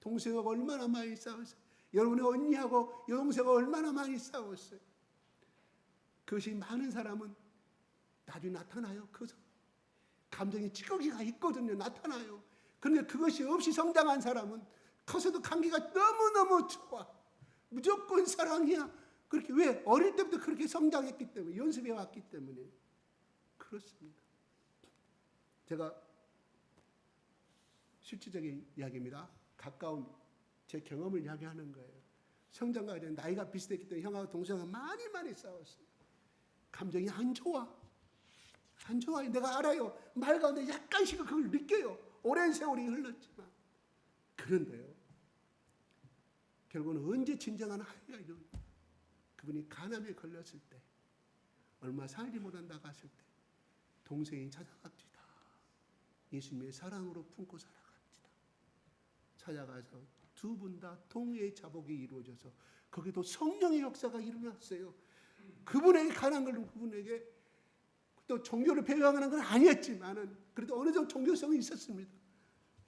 동생하고 얼마나 많이 싸웠어요. 여러분의 언니하고 여동생하고 얼마나 많이 싸웠어요. 그것이 많은 사람은 나중에 나타나요. 그 감정이 찌꺼기가 있거든요. 나타나요. 그런데 그것이 없이 성장한 사람은 커서도 감기가 너무너무 좋아. 무조건 사랑이야. 그렇게 왜? 어릴 때부터 그렇게 성장했기 때문에 연습해 왔기 때문에 그렇습니다. 제가 실질적인 이야기입니다. 가까운 제 경험을 이야기하는 거예요. 성장 과정에 나이가 비슷했기 때문에 형하고 동생하고 많이 싸웠어요. 감정이 안 좋아. 안 좋아요. 내가 알아요. 말 가운데 약간씩 그걸 느껴요. 오랜 세월이 흘렀지만. 그런데요. 결국은 언제 진정한 하이가 이루어집니까? 그분이 간암에 걸렸을 때 얼마 살지 못한다 갔을 때 동생이 찾아갑니다. 예수님의 사랑으로 품고 살아갑니다. 찾아가서 두 분 다 동해의 자복이 이루어져서 거기도 성령의 역사가 일어났어요. 그분에게 관한 걸 그분에게 또 종교를 배경하는 건 아니었지만은 그래도 어느 정도 종교성이 있었습니다.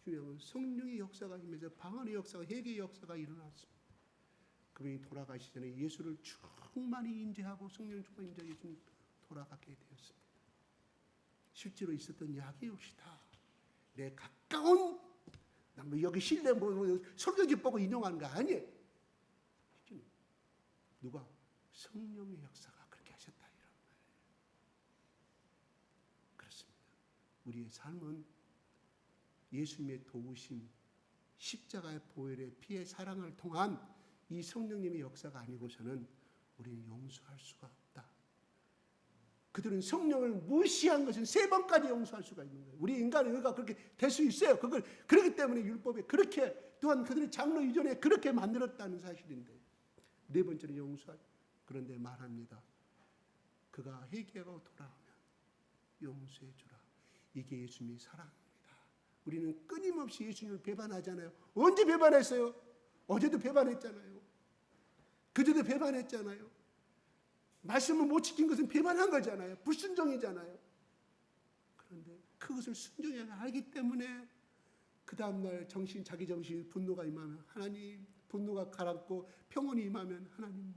중요한 성령의 역사가 임해서 방언의 역사가 회개의 역사가 일어났습니다. 그분이 돌아가시기 전에 예수를 충만히 인지하고 성령 충만히 인지하고 예수님 돌아가게 되었습니다. 실제로 있었던 이야기입시다. 내 가까운 여기 실내 설교집 보고 인용하는 거 아니에요. 누가 성령의 역사가 그렇게 하셨다 이런 말이에요. 그렇습니다. 우리의 삶은 예수님의 도우심, 십자가의 보혈의 피의 사랑을 통한 이 성령님의 역사가 아니고서는 우리는 용서할 수가 없다. 그들은 성령을 무시한 것은 3번까지 용서할 수가 있는 거예요. 우리 인간의 의가 그렇게 될 수 있어요. 그렇기 때문에 율법에 그렇게 또한 그들의 장로 이전에 그렇게 만들었다는 사실인데 4번째는 용서할. 그런데 말합니다. 그가 회개하고 돌아오면 용서해 주라. 이게 예수님의 사랑입니다. 우리는 끊임없이 예수님을 배반하잖아요. 언제 배반했어요? 어제도 배반했잖아요. 그제도 배반했잖아요. 말씀을 못 지킨 것은 배반한 거잖아요. 불순종이잖아요. 그런데 그것을 순종해야 알기 때문에 그 다음날 자기 정신 분노가 임하면 하나님, 분노가 가라앉고 평온이 임하면 하나님,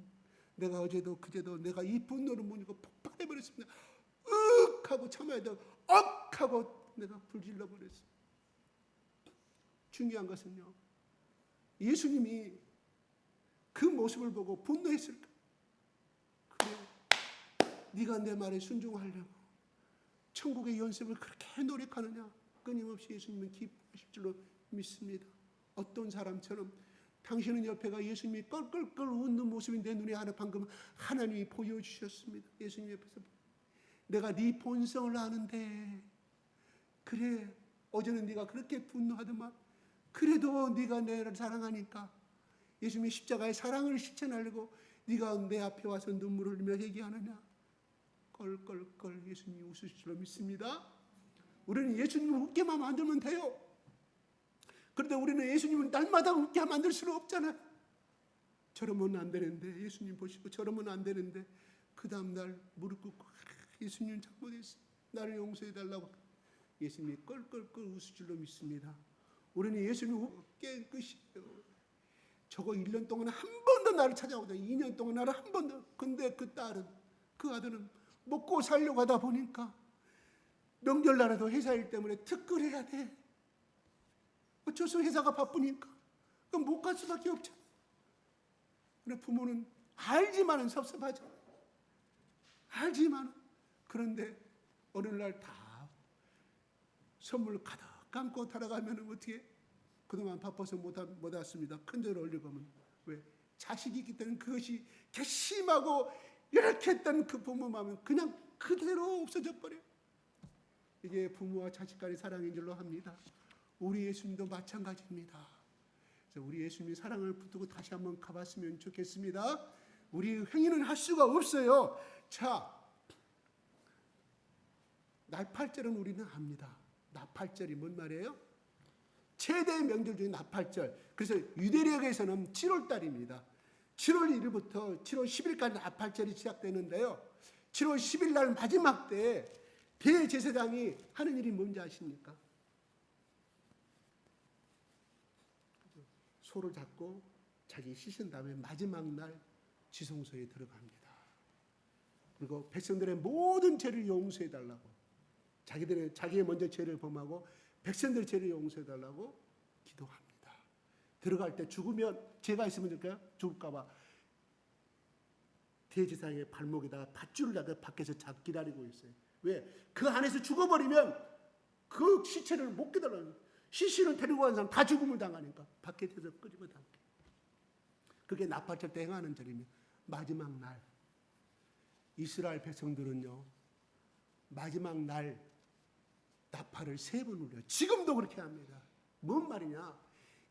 내가 어제도 그제도 내가 이 분노를 못 이기고 폭발해버렸습니다. 하고 참아야 되고 하고 내가 불질러 버렸습니다. 중요한 것은요, 예수님이 그 모습을 보고 분노했을까? 그래, 네가 내 말에 순종하려고 천국의 연습을 그렇게 노력하느냐? 끊임없이 예수님은 기뻐하실 줄로 믿습니다. 어떤 사람처럼 당신은 옆에가 예수님이 껄껄껄 웃는 모습이 내 눈에 방금 하나님이 보여주셨습니다. 예수님 옆에서 내가 네 본성을 아는데, 그래 어제는 네가 그렇게 분노하더만 그래도 네가 나를 사랑하니까 예수님의 십자가의 사랑을 실천하려고 네가 내 앞에 와서 눈물을 흘리며 얘기하느냐? 껄껄껄 예수님이 웃으실 줄로 믿습니다. 우리는 예수님을 웃게만 만들면 돼요. 그런데 우리는 예수님을 날마다 웃게 만들 수는 없잖아요. 저러면 안 되는데, 예수님 보시고 저러면 안 되는데, 그 다음날 무릎 꿇고 예수님 잘못했어, 나를 용서해달라고 예수님이 껄껄껄 웃을 줄로 믿습니다. 우리는 예수님을 웃게 끝이에요. 저거 1년 동안 한 번도 나를 찾아오자, 2년 동안 나를 한 번도. 근데 그 딸은, 그 아들은 먹고 살려고 하다 보니까 명절날에도 회사 일 때문에 특근 해야 돼. 어쩔 수 없이 회사가 바쁘니까 그럼 못 갈 수밖에 없죠. 근데 부모는 알지만은 섭섭하죠. 알지만. 그런데 어느 날 다 선물 가득 감고 달아가면 어떻게? 그동안 바빠서 못 왔습니다. 큰절 올려가면 왜? 자식이 있기 때문에 그것이 괘씸하고 이렇게 했던 그 부모 마음은 그냥 그대로 없어져 버려요. 이게 부모와 자식 간의 사랑인 줄로 합니다. 우리 예수님도 마찬가지입니다. 그래서 우리 예수님의 사랑을 붙들고 다시 한번 가봤으면 좋겠습니다. 우리 행위는 할 수가 없어요. 자, 나팔절은 우리는 압니다. 나팔절이 뭔 말이에요? 최대 명절 중에 나팔절. 그래서 유대력에서는 7월달입니다. 7월 1일부터 7월 10일까지 나팔절이 시작되는데요. 7월 10일 날 마지막 때 대제사장이 하는 일이 뭔지 아십니까? 소를 잡고 자기 씻은 다음에 마지막 날 지성소에 들어갑니다. 그리고 백성들의 모든 죄를 용서해달라고, 자기의 먼저 죄를 범하고 백성들의 죄를 용서해달라고 기도합니다. 들어갈 때 죽으면, 죄가 있으면 될까요? 죽을까 봐 대제사장의 발목에다가 밧줄을 달아 밖에서 기다리고 있어요. 왜? 그 안에서 죽어버리면 그 시체를 못 기다려요. 시신을 데리고 간 사람 다 죽음을 당하니까 밖에서 끄집어 당겨. 그게 나팔절 때 행하는 절입니다. 마지막 날 이스라엘 백성들은요, 마지막 날 나팔을 3번 울려요. 지금도 그렇게 합니다. 뭔 말이냐?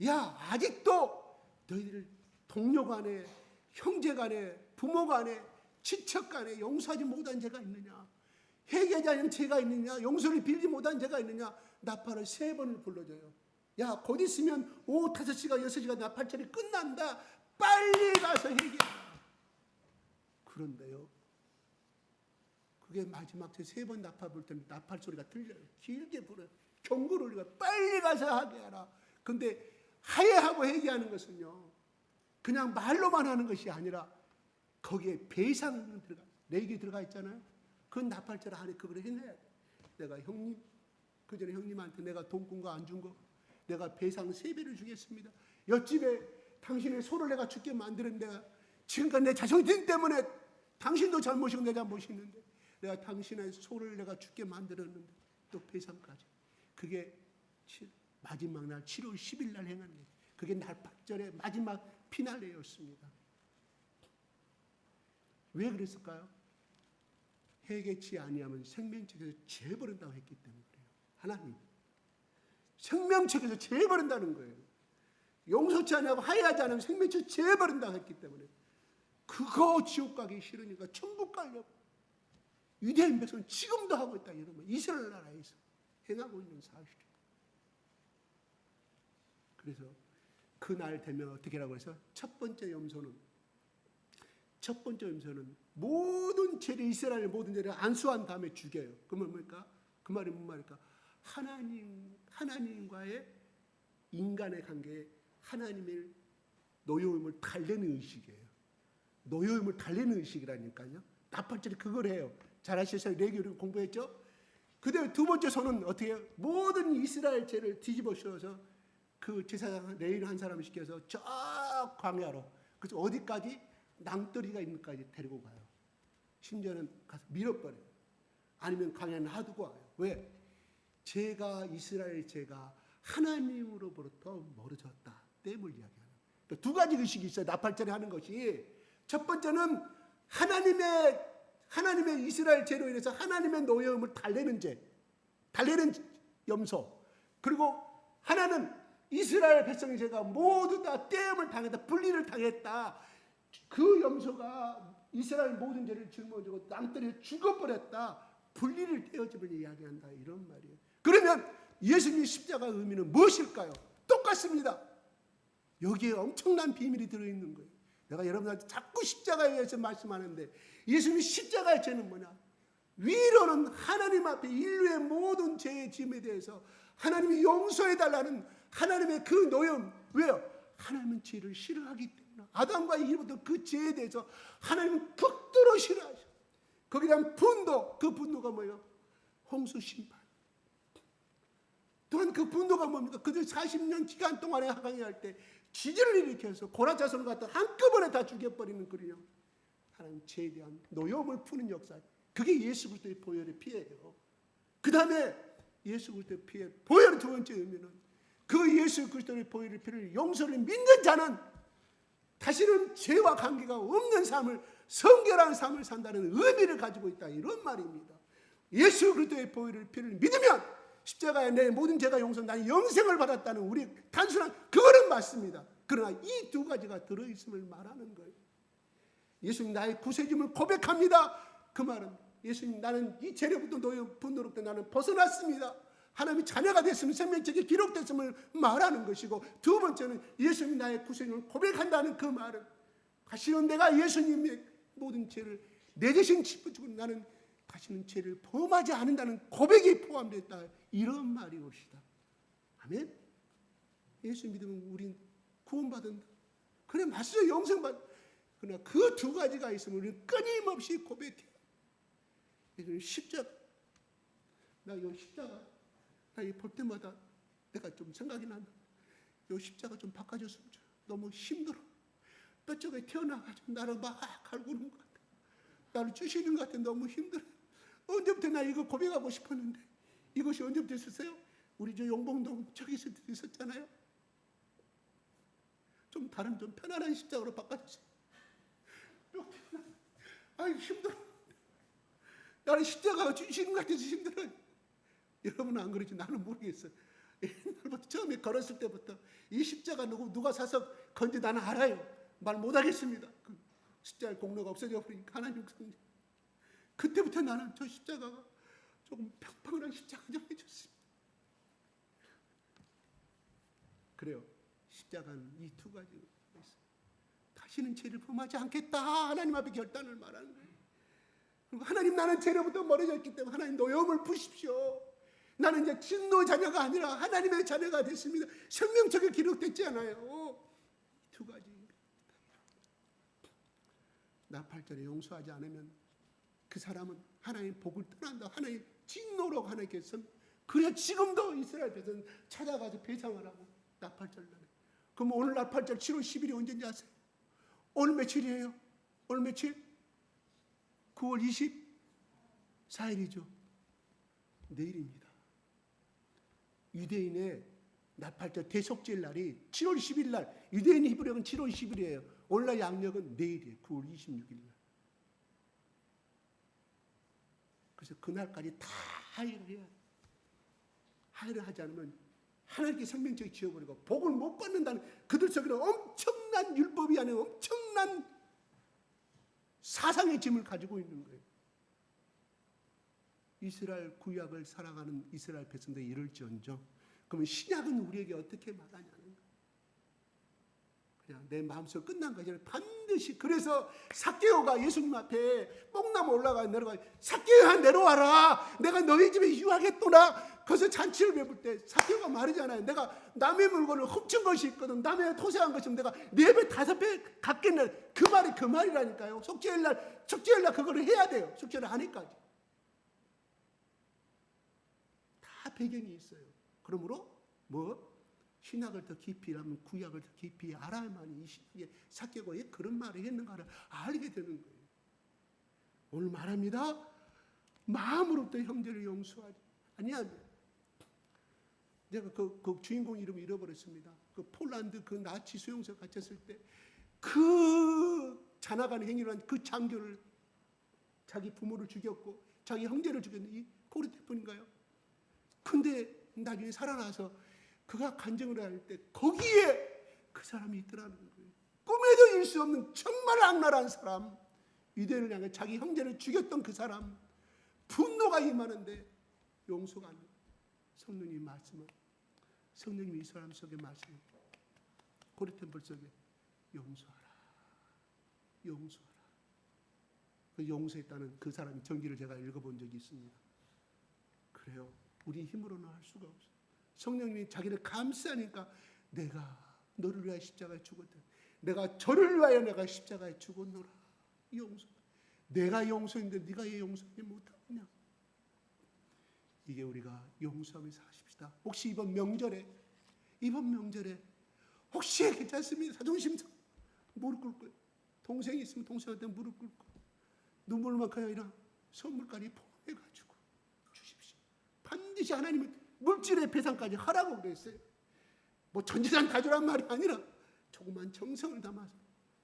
야, 아직도 너희들 동료 간에, 형제 간에, 부모 간에, 친척 간에 용서하지 못한 죄가 있느냐? 회개하지 않은 죄가 있느냐? 용서를 빌지 못한 죄가 있느냐? 나팔을 3번을 불러줘요. 야, 곧 있으면 오후 5시가 6시가 나팔절이 끝난다. 빨리 가서 회개하라. 그런데요, 그게 마지막 때 3번 나팔 불 때는 나팔 소리가 들려요. 길게 불어요. 경고를 올리고 빨리 가서 하게 하라. 근데 하야하고 회개하는 것은요, 그냥 말로만 하는 것이 아니라 거기에 배상이 들어가, 내기 들어가 있잖아요. 그 나팔절 안에 그걸 해내야 돼. 내가 형님, 그 전에 형님한테 내가 돈 꾼 거 안 준 거 내가 배상 3배를 주겠습니다. 옆집에 당신의 소를 내가 죽게 만드는 내가 지금까지 내 자존심 때문에, 당신도 잘못이고 내 잘못이 있는데 내가 당신의 소를 내가 죽게 만들었는데 또 배상까지. 그게 마지막 날 7월 10일 날 행하는 거예요. 그게 나팔절의 마지막 피날레였습니다. 왜 그랬을까요? 회개치 아니하면 생명책에서 죄 버린다고 했기 때문에 그래요. 하나님 생명책에서 죄 버린다는 거예요. 용서치 아니하고 하야하지 않으면 생명책에서 죄 버린다고 했기 때문에 그거 지옥 가기 싫으니까 천국 가려고 유대인 백성은 지금도 하고 있다. 여러분, 이스라엘 나라에서 행하고 있는 사실이에요. 그래서 그날 되면 어떻게 하라고 해서 첫 번째 염소는 모든 죄를, 이스라엘의 모든 죄를 안수한 다음에 죽여요. 그러면 뭡니까? 그 말이 뭔 말일까? 하나님과의 인간의 관계에 하나님의 노여움을 달래는 의식이에요. 노여움을 달래는 의식이라니까요. 나팔절이 그걸 해요. 잘 아시죠? 레위기 공부했죠? 그다음에 두 번째 손은 어떻게 해요? 모든 이스라엘 죄를 뒤집어 씌워서 그 제사장 레위인 한 사람을 시켜서 저 광야로, 그래서 어디까지? 낭떠러지가 있는 데까지 데리고 가요. 심지어는 가서 밀어버려요. 아니면 광야에 놔두고 와요. 왜? 이스라엘 죄가 하나님으로부터 멀어졌다 땜을 이야기하는. 두 가지 의식이 있어요. 나팔절에 하는 것이. 첫 번째는 하나님의 이스라엘 죄로 인해서 하나님의 노여움을 달래는 죄, 달래는 염소. 그리고 하나는 이스라엘 백성의 죄가 모두 다 떼음을 당했다, 분리를 당했다. 그 염소가 이스라엘 모든 죄를 짊어지고 낭떠러지에 죽어버렸다. 분리를 떼어짐을 이야기한다. 이런 말이에요. 그러면 예수님의 십자가의 의미는 무엇일까요? 똑같습니다. 여기에 엄청난 비밀이 들어있는 거예요. 내가 여러분한테 자꾸 십자가에 대해서 말씀하는데, 예수님의 십자가의 죄는 뭐냐? 위로는 하나님 앞에 인류의 모든 죄의 짐에 대해서 하나님이 용서해달라는 하나님의 그 노염. 왜요? 하나님은 죄를 싫어하기 때문에. 아담과 이브부터 그 죄에 대해서 하나님은 극도로 싫어하셔. 거기에 대한 분노, 그 분노가 뭐예요? 홍수 심판. 또한 그 분노가 뭡니까? 그들 40년 기간 동안에 하강해할 때 지진을 일으켜서 고라자손을 갖다 한꺼번에 다 죽여버리는 그리요. 하나님 죄에 대한 노여움을 푸는 역사. 그게 예수 그리스도의 보혈의 피예요. 그 다음에 예수 그리스도의 피의 보혈의 두 번째 의미는, 그 예수 그리스도의 보혈의 피를 용서를 믿는 자는 다시는 죄와 관계가 없는 삶을, 성결한 삶을 산다는 의미를 가지고 있다. 이런 말입니다. 예수 그리스도의 보혈의 피를 믿으면 십자가에 내 모든 죄가 용서, 나는 영생을 받았다는 우리 단순한 그거는 맞습니다. 그러나 이 두 가지가 들어있음을 말하는 거예요. 예수님 나의 구세주임을 고백합니다. 그 말은 예수님 나는 이 죄로부터 노여 분노로부터 나는 벗어났습니다. 하나님의 자녀가 됐으면 생명책에 기록됐음을 말하는 것이고, 두 번째는 예수님 나의 구세주임을 고백한다는 그 말은 다시는 내가 예수님의 모든 죄를 내 대신 짚어주고 나는 다시는 죄를 범하지 않는다는 고백이 포함되어 있다. 이런 말이 옵시다. 아멘. 예수 믿으면 우린 구원받는다. 그래 맞어요. 영생받. 그러나 그 두 가지가 있으면 우리는 끊임없이 고백해요. 십자가. 나 이 십자가. 나 이 볼 때마다 내가 좀 생각이 난다. 이 십자가 좀 바꿔줬으면 좋아. 너무 힘들어. 뼈쪽에 태어나가지고 나를 막 갈구는 것 같아. 나를 주시는 것 같아. 너무 힘들어. 언제부터 나 이거 고백하고 싶었는데, 이것이 언제부터 있었어요? 우리 저 용봉동 저기서 있었잖아요. 좀 다른 좀 편안한 십자가로 바꿔주세요. 아이 힘들어. 나는 십자가가 주시는 것 같아서 힘들어요. 여러분은 안 그러지? 나는 모르겠어요. 옛날부터 처음에 걸었을 때부터 이 십자가 누가 사서 건지 나는 알아요. 말 못하겠습니다. 그 십자가의 공로가 없어져 버리니까 하나님 성령. 그때부터 나는 저 십자가가 조금 평평한 십자가 좀 해줬습니다. 그래요. 십자가는 이 두 가지가 있어요. 다시는 죄를 범하지 않겠다. 하나님 앞에 결단을 말하는 거예요. 그리고 하나님 나는 죄로부터 멀어졌기 때문에 하나님 노여움을 푸십시오. 나는 이제 진노 자녀가 아니라 하나님의 자녀가 됐습니다. 생명책에 기록됐지 않아요. 두 가지. 나팔절에 용서하지 않으면 그 사람은 하나님 복을 떠난다. 하나님 진노로 하나님께서. 그래 지금도 이스라엘 백성은 찾아가서 배상을 하고 나팔절 날에. 그럼 오늘 나팔절 7월 10일이 언제인지 아세요? 오늘 며칠이에요? 오늘 며칠? 9월 24일이죠. 내일입니다. 유대인의 나팔절 대속죄일 날이 7월 10일 날, 유대인 히브리어는 7월 10일이에요. 오늘날 양력은 내일이에요. 9월 26일 날. 그래서 그날까지 다 하이를 해야 돼요. 하이를 하지 않으면 하나님께 생명책을 지어버리고 복을 못 받는다는, 그들 속에는 엄청난 율법이 아닌 엄청난 사상의 짐을 가지고 있는 거예요. 이스라엘 구약을 살아가는 이스라엘 백성들이 이럴지언정, 그러면 신약은 우리에게 어떻게 말하냐는 거예요. 그냥 내 마음속으로 끝난 것이 아니라 반드시. 그래서 삭개오가 예수님 앞에 뽕나무 내려가 삭개오야 내려와라. 내가 너희 집에 유하겠도다. 거기서 잔치를 베풀 때 삭개오가 말하잖아요. 내가 남의 물건을 훔친 것이 있거든. 남의 토세한 것이면 내가 4배 5배 갚겠네. 그 말이 그 말이라니까요. 속죄일날 그거를 해야 돼요. 속죄를 하니까지. 다 배경이 있어요. 그러므로 신약을 더 깊이 하면 구약을 더 깊이 알아야만 이 신약의 삭개오가 그런 말을 했는가를 알게 되는 거예요. 오늘 말합니다. 마음으로부터 형제를 용서하지 아니하면. 내가 그 주인공 이름을 잃어버렸습니다. 그 폴란드 그 나치 수용소에 갇혔을 때 그 잔악한 행위를 한 그 장교를 자기 부모를 죽였고 자기 형제를 죽였는 이 고르테폰인가요? 근데 나중에 살아나서 그가 간증을 할 때 거기에 그 사람이 있더라는 거예요. 꿈에도 일 수 없는 정말 악랄한 사람, 유대인을 향해 자기 형제를 죽였던 그 사람, 분노가 임하는데 용서가 안 돼요. 성령님 말씀은, 성령님이 이 사람 속에 말씀을, 고레템플 속에 용서하라, 용서하라. 그 용서했다는 그 사람의 전기를 제가 읽어본 적이 있습니다. 그래요. 우리 힘으로는 할 수가 없어요. 성령님이 자기를 감싸니까 내가 너를 위하여 십자가에 죽었다. 내가 저를 위하여 내가 십자가에 죽었노라. 용서. 내가 용서인데 네가 왜 용서하지 못하느냐. 이게 우리가 용서하면서 하십시다. 혹시 이번 명절에 혹시 괜찮습니다. 자존심 무릎 꿇고, 동생이 있으면 동생한테 무릎 꿇고 눈물만큼 아니라 선물까지 포함해가지고 주십시오. 반드시 하나님은 물질의 배상까지 하라고 그랬어요. 뭐 전재산 다 주란 말이 아니라 조그만 정성을 담아서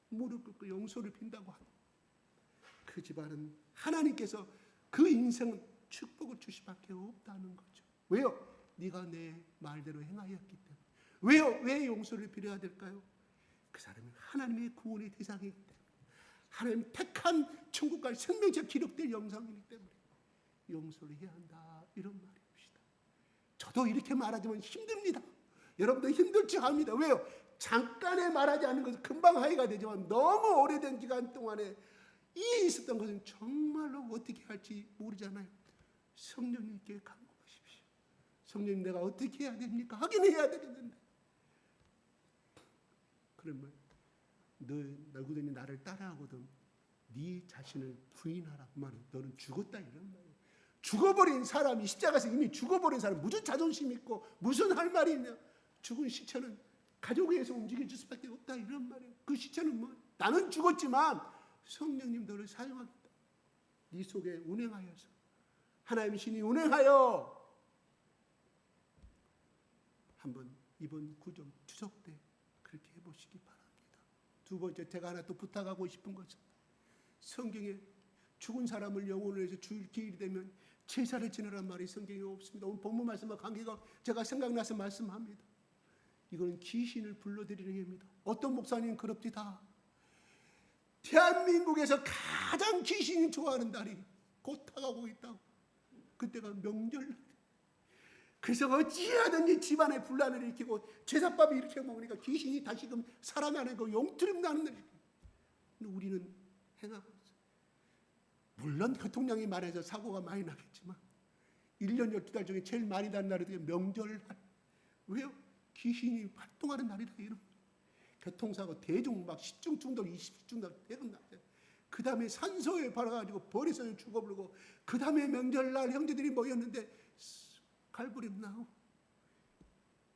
무릎 꿇고 용서를 빈다고 하고, 그 집안은 하나님께서 그 인생은 축복을 주시밖에 없다는 거죠. 왜요? 네가 내 말대로 행하였기 때문에. 왜요? 왜 용서를 빌어야 될까요? 그 사람은 하나님의 구원의 대상이기 때문에, 하나님 택한 천국까지 생명체 기록될 영상이기 때문에 용서를 해야 한다, 이런 말입니다. 저도 이렇게 말하지만 힘듭니다. 여러분도 힘들지 합니다. 왜요? 잠깐에 말하지 않는 것은 금방 화해가 되지만 너무 오래된 기간 동안에 이 있었던 것은 정말로 어떻게 할지 모르잖아요. 성령님께 간구하십시오. 성령님, 내가 어떻게 해야 됩니까? 하긴 해야 되겠는데. 그러면 너희들이 나를 따라하거든 네 자신을 부인하라. 그 말은 너는 죽었다, 이런 말이에요. 죽어버린 사람이, 십자가에서 이미 죽어버린 사람 무슨 자존심 있고 무슨 할 말이 있냐. 죽은 시체는 가족에서 움직여줄 수밖에 없다, 이런 말이에요. 그 시체는 뭐 나는 죽었지만 성령님 너를 사용하겠다. 네 속에 운행하여서 하나님 신이 운행하여 한번 이번 구정 추석 때 그렇게 해보시기 바랍니다. 두 번째, 제가 하나 또 부탁하고 싶은 것은, 성경에 죽은 사람을 영혼을 위해서 줄 기일이 되면 제사를 지내라는 말이 성경에 없습니다. 오늘 본문 말씀과 관계가 제가 생각나서 말씀합니다. 이거는 귀신을 불러들이는 행위입니다. 어떤 목사님 그럽디다. 대한민국에서 가장 귀신이 좋아하는 날이 곧 다가오고 있다고. 그때가 명절. 그래서 어찌하든지 집안에 분란을 일으키고 제사밥을 이렇게 먹으니까 귀신이 다시금 살아나는 그 용트림 나는 날. 우리는 행하고 있어요. 물론 교통량이 많아서 사고가 많이 나겠지만 1년 12달 중에 제일 많이 나는 날이 명절날. 왜요? 귀신이 활동하는 날이다, 이런. 교통사고 대중 막 10중 중독 20중 중독 대박 났어요. 그 다음에 산소에 발아가지고 버리서에 죽어버리고, 그 다음에 명절날 형제들이 모였는데 갈부림 나고.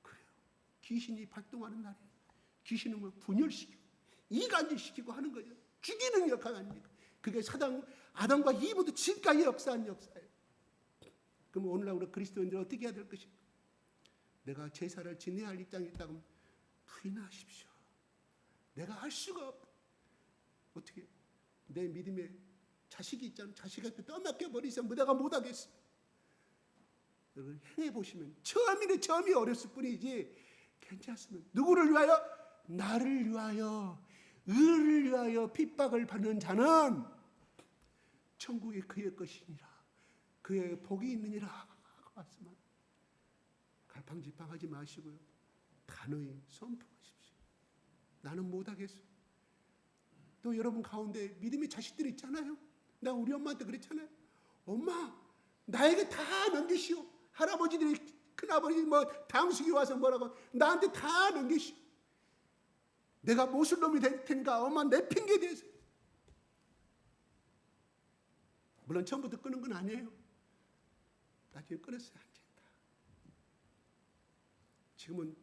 그래요. 귀신이 활동하는 날이에요. 귀신은 뭐 분열시키고 이간질시키고 하는 거예요. 죽이는 역할 아닙니까? 그게 아담과 이브도 지금까지 역사한 역사예요. 그럼 오늘날 우리 그리스도인들은 어떻게 해야 될 것인가? 내가 제사를 지내야 할 입장에 있다면 부인하십시오. 내가 할 수가 없다. 어떻게? 내 믿음에 자식이 있잖아요. 자식한테 떠맡겨 버리시면 내가 못하겠어요. 여러분 행해보시면 처음이 어렸을 뿐이지 괜찮습니다. 누구를 위하여? 나를 위하여, 의를 위하여 핍박을 받는 자는 천국이 그의 것이니라. 그의 복이 있느니라. 말씀은 갈팡질팡하지 마시고요. 단호히 선포하십시오. 나는 못하겠어. 또 여러분 가운데 믿음의 자식들이 있잖아요. 나 우리 엄마한테 그랬잖아요. 엄마, 나에게 다 넘기시오. 할아버지들이, 큰아버지 뭐 당숙이 와서 뭐라고 나한테 다 넘기시오. 내가 무슨 놈이 될 텐가. 엄마 내 핑계 대서. 물론 처음부터 끄는 건 아니에요. 나중에 끊었어요. 안 된다. 지금은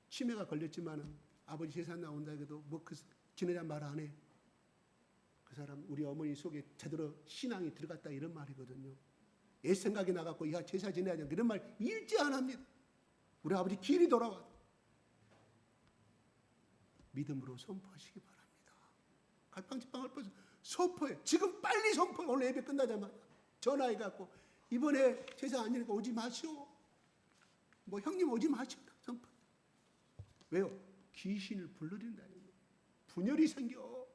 치매가 걸렸지만은 아버지 재산 나온다 해도 뭐 그 지내란 말 안 해. 그 사람 우리 어머니 속에 제대로 신앙이 들어갔다 이런 말이거든요. 옛 생각이 나갖고 야 제사 지내야 돼 이런 말 일지 안 합니다. 우리 아버지 길이 돌아와. 믿음으로 선포하시기 바랍니다. 갈팡질팡 할 뻔해서 선포해. 지금 빨리 선포해. 오늘 예배 끝나자마자 전화해갖고 이번에 제사 안 지니까 오지 마시오. 뭐 형님 오지 마시오. 선포. 왜요? 귀신을 불러들인다. 분열이 생겨.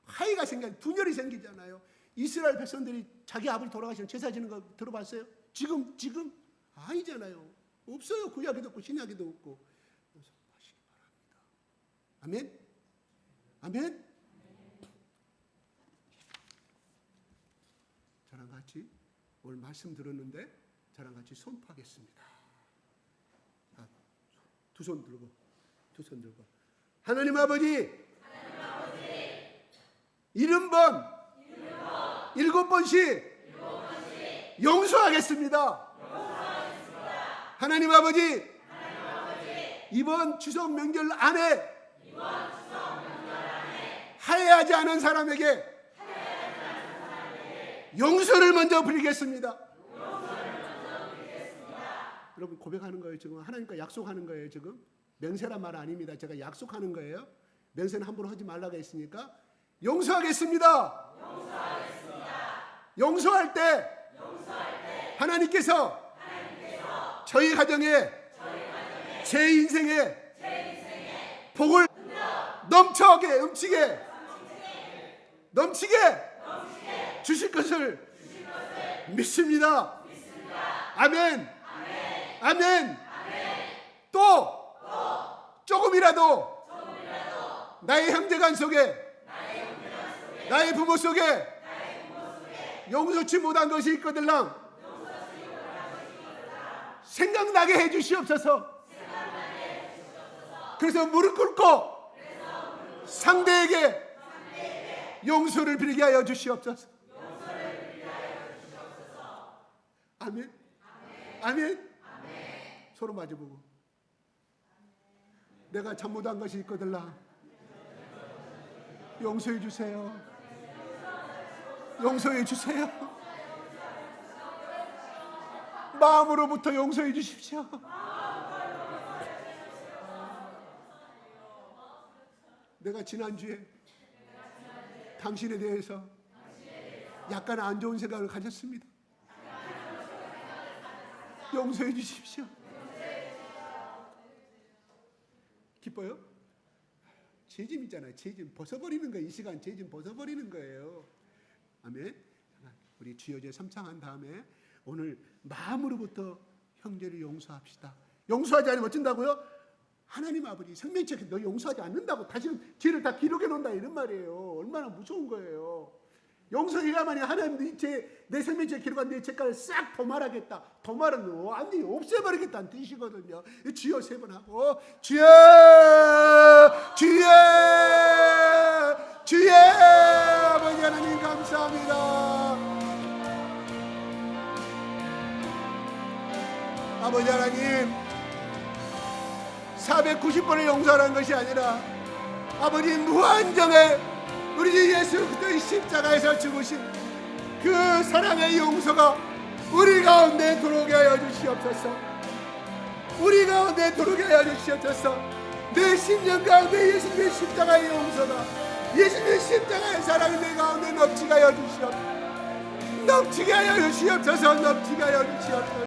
화해가 생겨. 분열이 생기잖아요. 이스라엘 백성들이 자기 아버지 돌아가시면 제사 지는 거 들어봤어요? 지금 아니잖아요. 없어요. 구약에도 없고 신약에도 없고. 선포하시기 바랍니다. 아멘. 아멘. 저랑 같이 오늘 말씀 들었는데 저랑 같이 선포하겠습니다. 두 손 들고 하나님 아버지 70번 7번씩 용서하겠습니다. 하나님 아버지 이번 추석 명절 안에 화해하지 않은 사람에게 용서를 먼저 드리겠습니다. 여러분 고백하는 거예요. 지금 하나님과 약속하는 거예요. 지금 맹세란 말 아닙니다. 제가 약속하는 거예요. 맹세는 함부로 하지 말라고 했으니까 용서하겠습니다. 용서할 때 하나님께서 저희 가정에 제 인생에 복을 넘치게 주실 것을 믿습니다. 아멘. 아멘. 또 조금이라도 나의 형제간 속에 나의 부모 속에 용서치 못한 것이 있거들랑 생각나게 해주시옵소서. 그래서 무릎 꿇고 상대에게 용서를 빌게 하여 주시옵소서. 아멘. 아멘. 서로 마주보고 내가 잘못한 것이 있거들랑 용서해 주세요. 용서해 주세요. 마음으로부터 용서해 주십시오. 내가 지난주에 당신에 대해서 약간 안 좋은 생각을 가졌습니다. 용서해 주십시오. 기뻐요? 죄짐 있잖아요. 죄짐 벗어버리는 거예요. 이 시간 죄짐 벗어버리는 거예요. 아멘. 우리 주여제 삼창한 다음에 오늘 마음으로부터 형제를 용서합시다. 용서하지 않으면 어쩐다고요? 하나님 아버지 생명책에 너 용서하지 않는다고 다시는 죄를 다 기록해 놓는다 이런 말이에요. 얼마나 무서운 거예요. 용서해야만이 하나님 내 생명책에 기록한 내 죄가를 싹 도말하겠다. 도말은 완전히 없애버리겠다는 뜻이거든요. 주여 3번 하고 주여 아버지 하나님 감사합니다. 아버지 하나님 490번을 용서하는 것이 아니라 아버지 무한정의 우리 주 예수 그리스도의 십자가에서 죽으신 그 사랑의 용서가 우리 가운데 들어오게 하여 주시옵소서. 우리 가운데 들어오게 하여 주시옵소서. 내 심령 가운데 예수님의 십자가의 용서가 예수님의 십자가의 사랑이 내 가운데 넘치게 하여 주시옵소서. 넘치게 하여 주시옵소서. 넘치게 하여 주시옵소서.